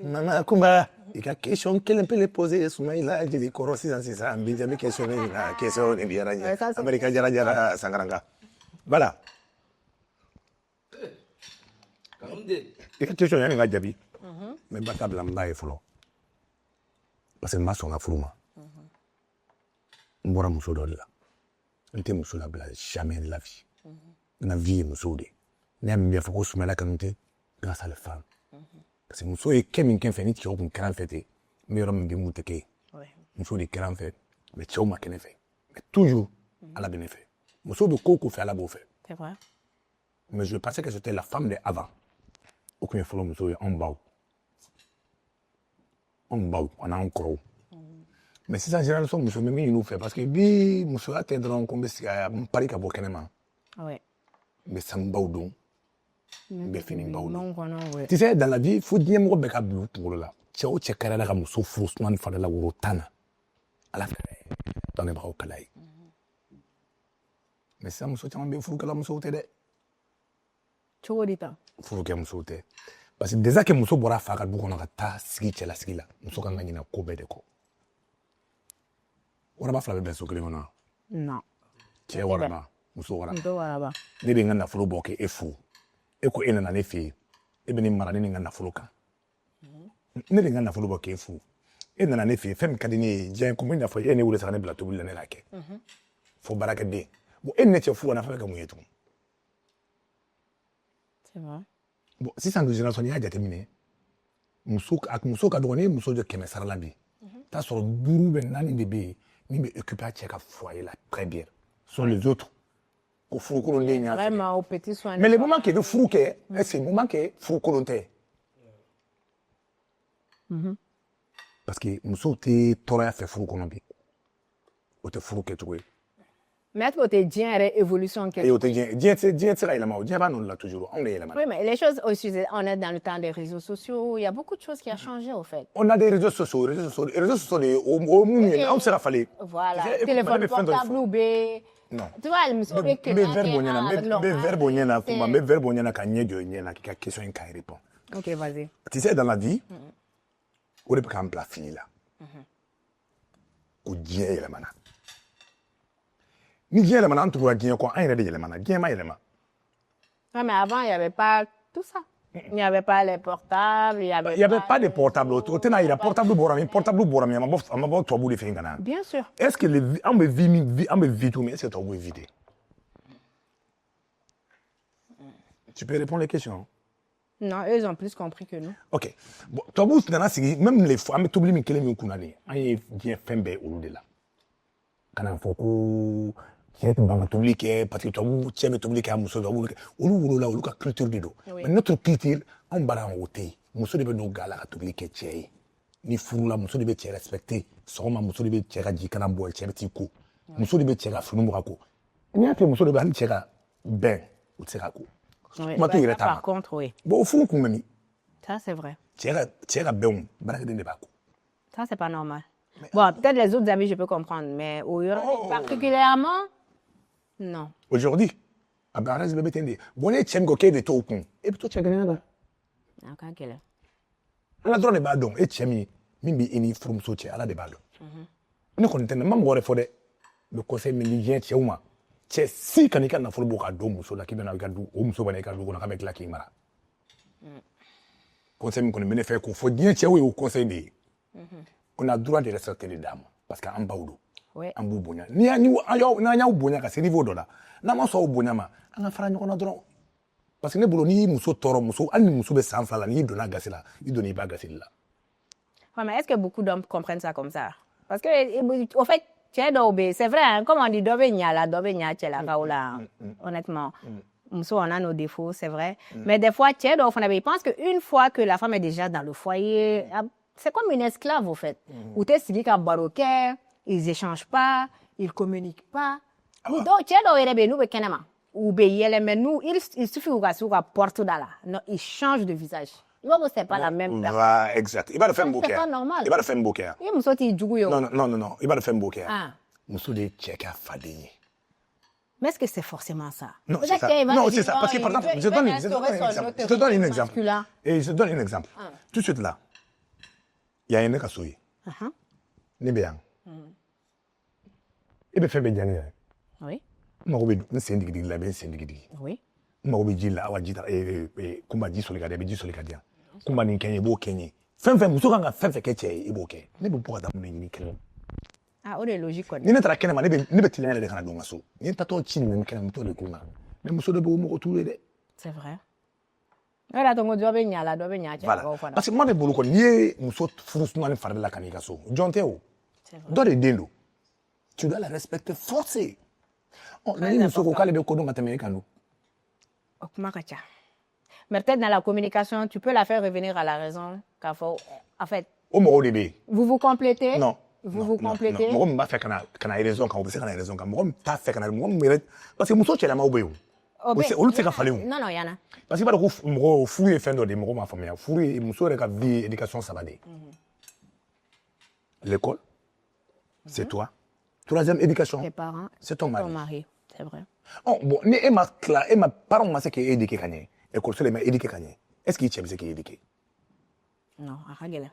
mama kumba i ka question kelen pe poser Soumaïla jeli kɔrɔ sisan n bi jaabi question na question de biara Ouais, ça, c'est- Amerika jara sangaranga voilà i ka question yani n ka jaabi mais ba tabila n b'a ye fɔlɔ parce que n ma sɔn ka furu ma n bɔra muso dɔ de la n tɛ muso labila jamais de la vie n ka vie ye musow de ne y'a min bɛ fɔ ko Soumaïla Kanouté grâce à les femmes parce que muso ye kɛ min kɛ n fɛ ni cɛw kun kɛra n fɛ ten n bɛ yɔrɔ min bi mun tɛ kɛ yen Ouais. muso de kɛra n fɛ mais cɛw ma kɛ ne fɛ mais toujours ala bɛ ne fɛ muso bɛ ko o ko fɛ ala b'o fɛ C'est vrai. mais je pensais que c'était la femme de avant o tun ye fɔlɔ muso ye anw baw an'an kɔrɔw mais sisan génération muso bɛ min ɲini u fɛ parce que bi musoya tɛ dɔrɔn ko n bɛ sigi n pari ka bɔ kɛnɛ ma Ouais. n bɛ sanubaw don n bɛ finibaw don Non, non, ouais. tu sais dans la vie fo diɲɛ mɔgɔ bɛɛ ka bila u kunkolo la cɛ o cɛ kɛra ka muso furu suma ni fada la woro 10 na ala fɛ dɔnnibagaw kala ye mais sisan muso caman bɛ furukɛla musow tɛ dɛ Cogo di tan? furukɛ musow tɛ parce que déjà que muso bɔra a fa ka du kɔnɔ ka taa sigi cɛlasigi la muso kan ka ɲinɛ ko bɛɛ de kɔ waraba fila bɛ bɛn so kelen kɔnɔ wa? Non. cɛ waraba muso waraba N t'o waraba. ne bɛ n ka nafolo bɔ k'e furu e ko e nana ne fɛ yen e bɛ ne mara ne ni n ka nafolo kan ne de n ka nafolo bɔ k'e furu e nana ne fɛ yen fɛn min ka di ne ye diɲɛ komi i n'a fɔ e ne wele sa ka ne bila tobili la ne k'a kɛ fo baarakɛden bon e ni ne cɛ furu nafa bɛ kɛ mun ye tugun C'est vrai. bon sisan don génération n'i y'a jateminɛ muso ka dɔgɔ n'i ye muso jɔ 100 sara la bi t'a sɔrɔ 5 bɛ 4 de bɛ yen min bɛ occuper a cɛ ka foyer la très bien sont les autres ko furukolon den y'a fɛ Vraiment, au petit soin. mais le moment que bɛ furu kɛ est-ce que le moment que furukolon tɛ parce que musow tɛ tɔɔrɔya fɛ furu kɔnɔ bi o tɛ furu kɛcogo ye Mais est-ce que tu es bien évolution quelque et o tɛ diɲɛ tɛ se ka yɛlɛma o diɲɛ b'a nɔ la toujours anw de yɛlɛmana Oui, mais les choses aussi, on est dans le temps des réseaux sociaux. Il y a beaucoup de choses qui ont changé, au fait. on a des réseaux sociaux de ye o mun ye anw tɛ se ka falen Voilà. Tu sais, Téléphone bɛ fɛn dɔ de portable fɔ. ou bé. Non. Tu vois, elle me n sauve que bɛ verbe bɔ ɲɛna n bɛ verbe bɔ ɲɛna kuma n bɛ verbe bɔ ɲɛna ka ɲɛ jɔ i ɲɛna k'i ka question in k'a répond Ok, vas-y. tu sais dans la vie o de bɛ k'an bila fili la ko diɲɛ yɛlɛmana ni diɲɛ yɛlɛmana an tugura diɲɛ kɔ an yɛrɛ de yɛlɛmana diɲɛ ma yɛlɛma Ouais, mais avant, il n'y avait pas tout ça. Il n'y avait pas les portables, il n'y avait, il y avait pas de portable o tɛna yira portable bɔra min a ma bɔ tubabu de fɛ yen ka na Bien sûr. est-ce que an bɛ vie cogo min est-ce que tubabu ye vie de tu peux répondre les questions Non, eux, ils ont plus compris que nous. ok bon tubabu nana sigi même les fois an bɛ tobili min kelen min kunna nin ye an ye diɲɛ fɛn bɛɛ olu de la ka na fɔ ko cɛ tun b'an ka tobili kɛ parce que tubabu cɛ bɛ tobili kɛ a muso tubabu kɛ olu wolola olu ka culture de don Oui. mais notre culture anw bara yan o tɛ yen muso de bɛ don ga la ka tobili kɛ cɛ ye ni furula muso de bɛ cɛ respecter sɔgɔma muso de bɛ cɛ ka jikana bɔ cɛ bɛ t'i ko muso de bɛ cɛ ka fini bɔ ka ko n'i y'a fɛ muso de bɛ hali cɛ ka bɛn o tɛ se ka ko Oui, kuma t'u yɛrɛ ça, ta ma par contre, oui. bon o furu kun bɛ min Ça, c'est vrai. cɛ ka bɛnw baarakɛden de b'a ko Ça, c'est pas normal. Bon, peut-être les autres amis, je peux comprendre, mais au particulièrement, non. aujourd'hui a bɛ arrêté bɛ ten de bon ne cɛ min ko k'e de t'o kun e bɛ to cɛ kelen na En cas qu'elle est. ala dɔrɔn de b'a dɔn e cɛ min bɛ i ni furumuso cɛ ala de b'a dɔn ne kɔni tɛ n ma mɔgɔ wɛrɛ fɔ dɛ n bɛ conseil min di diɲɛ cɛw ma cɛ si ka n'i ka nafolo bɔ k'a don muso la k'i bɛna i ka du o muso bɛna i ka du kɔnɔ k'a bɛ tila k'i mara conseil min kɔni bɛ ne fɛ k'o fɔ diɲɛ cɛw ye o conseil de ye on a droit de respecter les dames parce que an baw don Ouais. an b'u bonya n'an y'aw bonya ka se niveau dɔ la n'an ma sɔn aw bonya ma an ka fara ɲɔgɔn na dɔrɔn parce que ne bolo n'i y'i muso tɔɔrɔ hali ni muso bɛ san 2 la n'i donna gasi la i donna i ba gasi la Ouais, mais est-ce que beaucoup d'hommes comprennent ça comme ça? Parce que, au fait, c'est vrai, hein, comme on dit, honnêtement. On a nos défauts, c'est vrai. Mais des fois, ils pensent qu'une fois que la femme est déjà dans le foyer, c'est comme une esclave, au fait. Ou t'es signé qu'à baroquet, ils n'échangent pas, ils ne communiquent pas. Donc, il suffit qu'on porte dans là. Non, ils changent de visage. C'est pas la même personne. Va, exact. I b'a dɔn fɛn min b'o kɛ C'est pas normal. I b'a dɔn fɛn min b'o kɛ yan. I muso t'i jugu ye o. Non. I b'a dɔn fɛn min b'o kɛ yan. Ah. Muso de ye cɛ ka faden ye. Mais est-ce que c'est forcément ça? Non, c'est Peut-être ça. qu'il va Non, dire, c'est ça. Parce que, par il exemple, veut- je il donne veut un instaurer son exemple. Je te autorité donne un exemple. masculin. Et je donne un exemple. Ah. Tout de suite là, il y a un mec à souiller. Uh-huh. Ne bɛ yan i bɛ fɛn bɛɛ diyanen ye Oui, n mago bɛ n sen digidigi la i bɛ n sen digidigi oui. n mago bɛ ji la awa ji ta kunba ji soli ka di yan i bɛ ji soli ka di yan kunba nin kɛ n ye i b'o kɛ n ye fɛn fɛn muso kan ka fɛn fɛn kɛ cɛ ye i b'o kɛ ne bɛ bɔ ka taa mun de ɲini kɛnɛ Ah, on est logique. Quoi. ni ne taara kɛnɛ ma ne bɛ tilen yɛrɛ de kana don n ka so ni n tatɔ ci nin kɛnɛ n bɛ t'o de kun na mais muso dɔ bɛ yen o mɔgɔ t'u ye dɛ C'est vrai. Voilà, donc, dɔ bɛ ɲa la, dɔ bɛ ɲa cɛ voilà mɔgɔw fana. parce que moi de bolo kɔni n'i ye muso furu suma ni fari la ka n'i ka so jɔn tɛ o C'est vrai. dɔ de den don tu dois la respecter forcé ni muso ko k'ale bɛ ko dɔn ka tɛmɛ e kan don O kuma ka ca. Mais peut-être dans la communication, tu peux la faire revenir à la raison. K'a fɔ, en fait, o mɔgɔw de bɛ yen vous vous complétez. non Vous non, vous non, complétez. non. mɔgɔ min b'a fɛ ka na raison kan o bɛ se ka na raison kan mɔgɔ min t'a fɛ ka na mɔgɔ min yɛrɛ parce que muso cɛlamaw bɛ yen Oh, ben, olu tɛ se ka falen o Non, non, il y en a. parce que i b'a dɔn ko mɔgɔ furu ye fɛn dɔ de ye mɔgɔw m'a faamuya furu ye muso yɛrɛ ka vie ye éducation saba de ye l'école c'est toi troisième éducation Tes parents, c'est ton ton mari mari. C'est vrai. oh, bon ni e ma parents ma se k'e éduquer ka ɲɛ école ma éduquer ka ɲɛ est ce que i cɛ bɛ se k'i éduquer Non, à Ragela.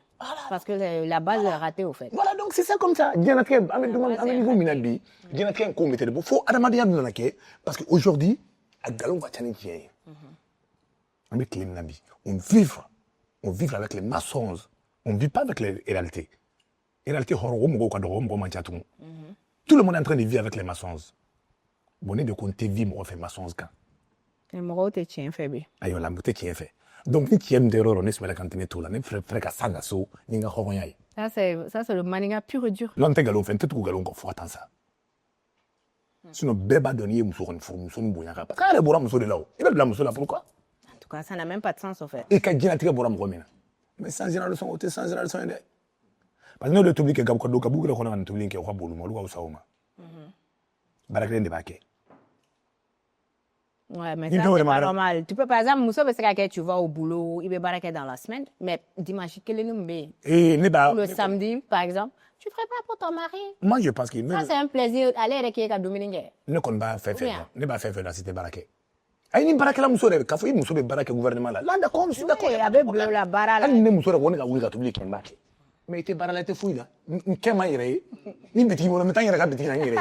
Parce que la base est ratée, au fait. voilà donc c'est ça comme ça diɲɛnatigɛ an bɛ niveau min na bi diɲɛnatigɛ in ko bɛ tɛ de bɔ fo adamadenya bɛ nana kɛ parce que aujourd'hui a nkalon ka ca ni tiɲɛ ye an bɛ tile min na bi on vivre avec les mensonges on vit pas avec les réalités réalité hɔrɔn o mɔgɔw ka dɔgɔ o mɔgɔ man ca tugun tout le monde est en train de vivre avec les mensonges bon ne de ko n tɛ vi mɔgɔ fɛ mensonge kan Les mɔgɔw tɛ tiɲɛ fɛ bi. ayiwa la o tɛ tiɲɛ fɛ donc ni tiɲɛ min tɛ yɔrɔ o yɔrɔ ne sɛbɛla kan tɛ ne t'o la ne fɛrɛ ka sa n ka so ni n ka hɔrɔnya ye Ça, c'est le maniga pur et dur. non n tɛ nkalon fɛ n tɛ tugu nkalon kɔ fo ka taa sa sinon bɛɛ b'a dɔn n'i ye muso kɔni furu muso min bonya kan parce que an yɛrɛ bɔra muso de la o i bɛ bila muso la pourquoi En tout cas, ça n'a même pas de sens, au fait. i ka diɲɛnatigɛ bɔra mɔgɔ min na mais sans génération o tɛ sans génération ye dɛ parce que n'olu ye tobili kɛ gabu yɛrɛ kɔnɔ ka nin tobili kɛ o ka bon olu ma olu ka wusa o ma baara kelen de b'a kɛ Ouais, mais Ni ça, dɔw c'est yɛrɛ ma pas yɛrɛ- normal. Tu peux, par exemple, muso bɛ se ka kɛ, tu vas au boulot, i bɛ baara kɛ dans la semaine, mais dimanche kelen min bɛ yen, et ne b'a le samedi, par exemple, tu prépares pour ton mari. moi je pense que Ça, c'est un plaisir. Ale yɛrɛ k'e ka dumuni kɛ. ne kɔni b'a fɛn fɛn Bien. dɔn ne b'a fɛn fɛn dɔn a si tɛ baara kɛ ayi ni baarakɛla muso yɛrɛ k'a fɔ i muso bɛ baara kɛ gouvernement la là d'accord je suis d'accord Oui, a bɛ bila o la baara la. hali ni ne muso yɛrɛ ko ne ka wuli ka tobili kɛ n b'a kɛ mais i tɛ baara la i tɛ foyi la n kɛ ma n yɛrɛ ye ni bitigi bolo n bɛ taa n yɛrɛ ka bitigi la n yɛrɛ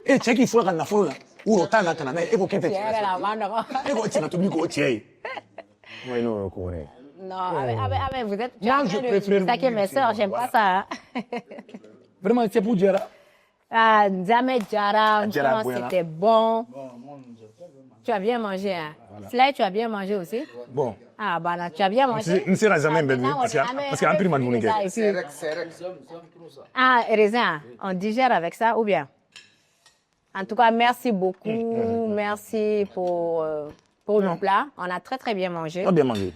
ye e cɛ k'i fɔlɔ ka nafolo la o t'a na ka na n'a ye e ko k'e tɛ Tiɲɛ yɛrɛ la, a ma nɔgɔn. e ko cɛ ka tobili k'o cɛ ye oui non ko ne Non, avec, vous êtes. Moi, je préfère Taquer mes soeurs, j'aime pas ça. hein. vraiment c'est pour dire Ah, Nzame Djara, Djara, vraiment, voilà. c'était bon. Tu as bien mangé, hein? Slay, tu as bien mangé aussi? bon Ah, bah, là, tu as bien mangé? n sera jamais bɛ Ah, parce mais que an prix man dumuni kɛ et puis- Serek. Ah, raisin, on digère avec ça ou bien? En tout cas, merci beaucoup. Merci pour le plat. On a très, très bien mangé. on a bien mangé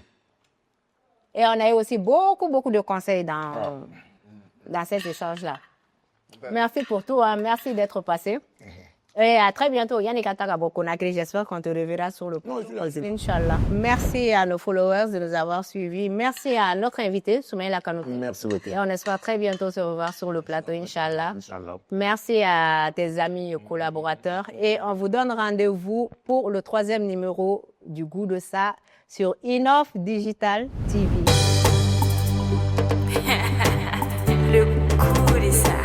Et on a eu aussi beaucoup de conseils dans cet échange-là. Merci pour tout. Hein. Merci d'être passé. Et à très bientôt. Yannick Atagabo Conakry. J'espère qu'on te reverra sur le Non, je suis là, je suis là. Inch'Allah. Merci à nos followers de nous avoir suivis. Merci à notre invité, Soumaïla Kanouté. merci beaucoup Et on espère très bientôt se revoir sur le plateau, Inch'Allah. Inch'Allah. Merci à tes amis et collaborateurs. Et on vous donne rendez-vous pour le 3e numéro du Goût de ça sur Innov Digital TV. Le goût de ça.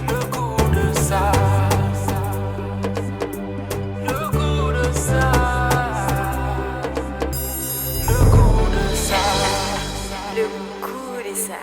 Le goût de ça. Le goût de ça. Le goût de ça. Le goût de ça.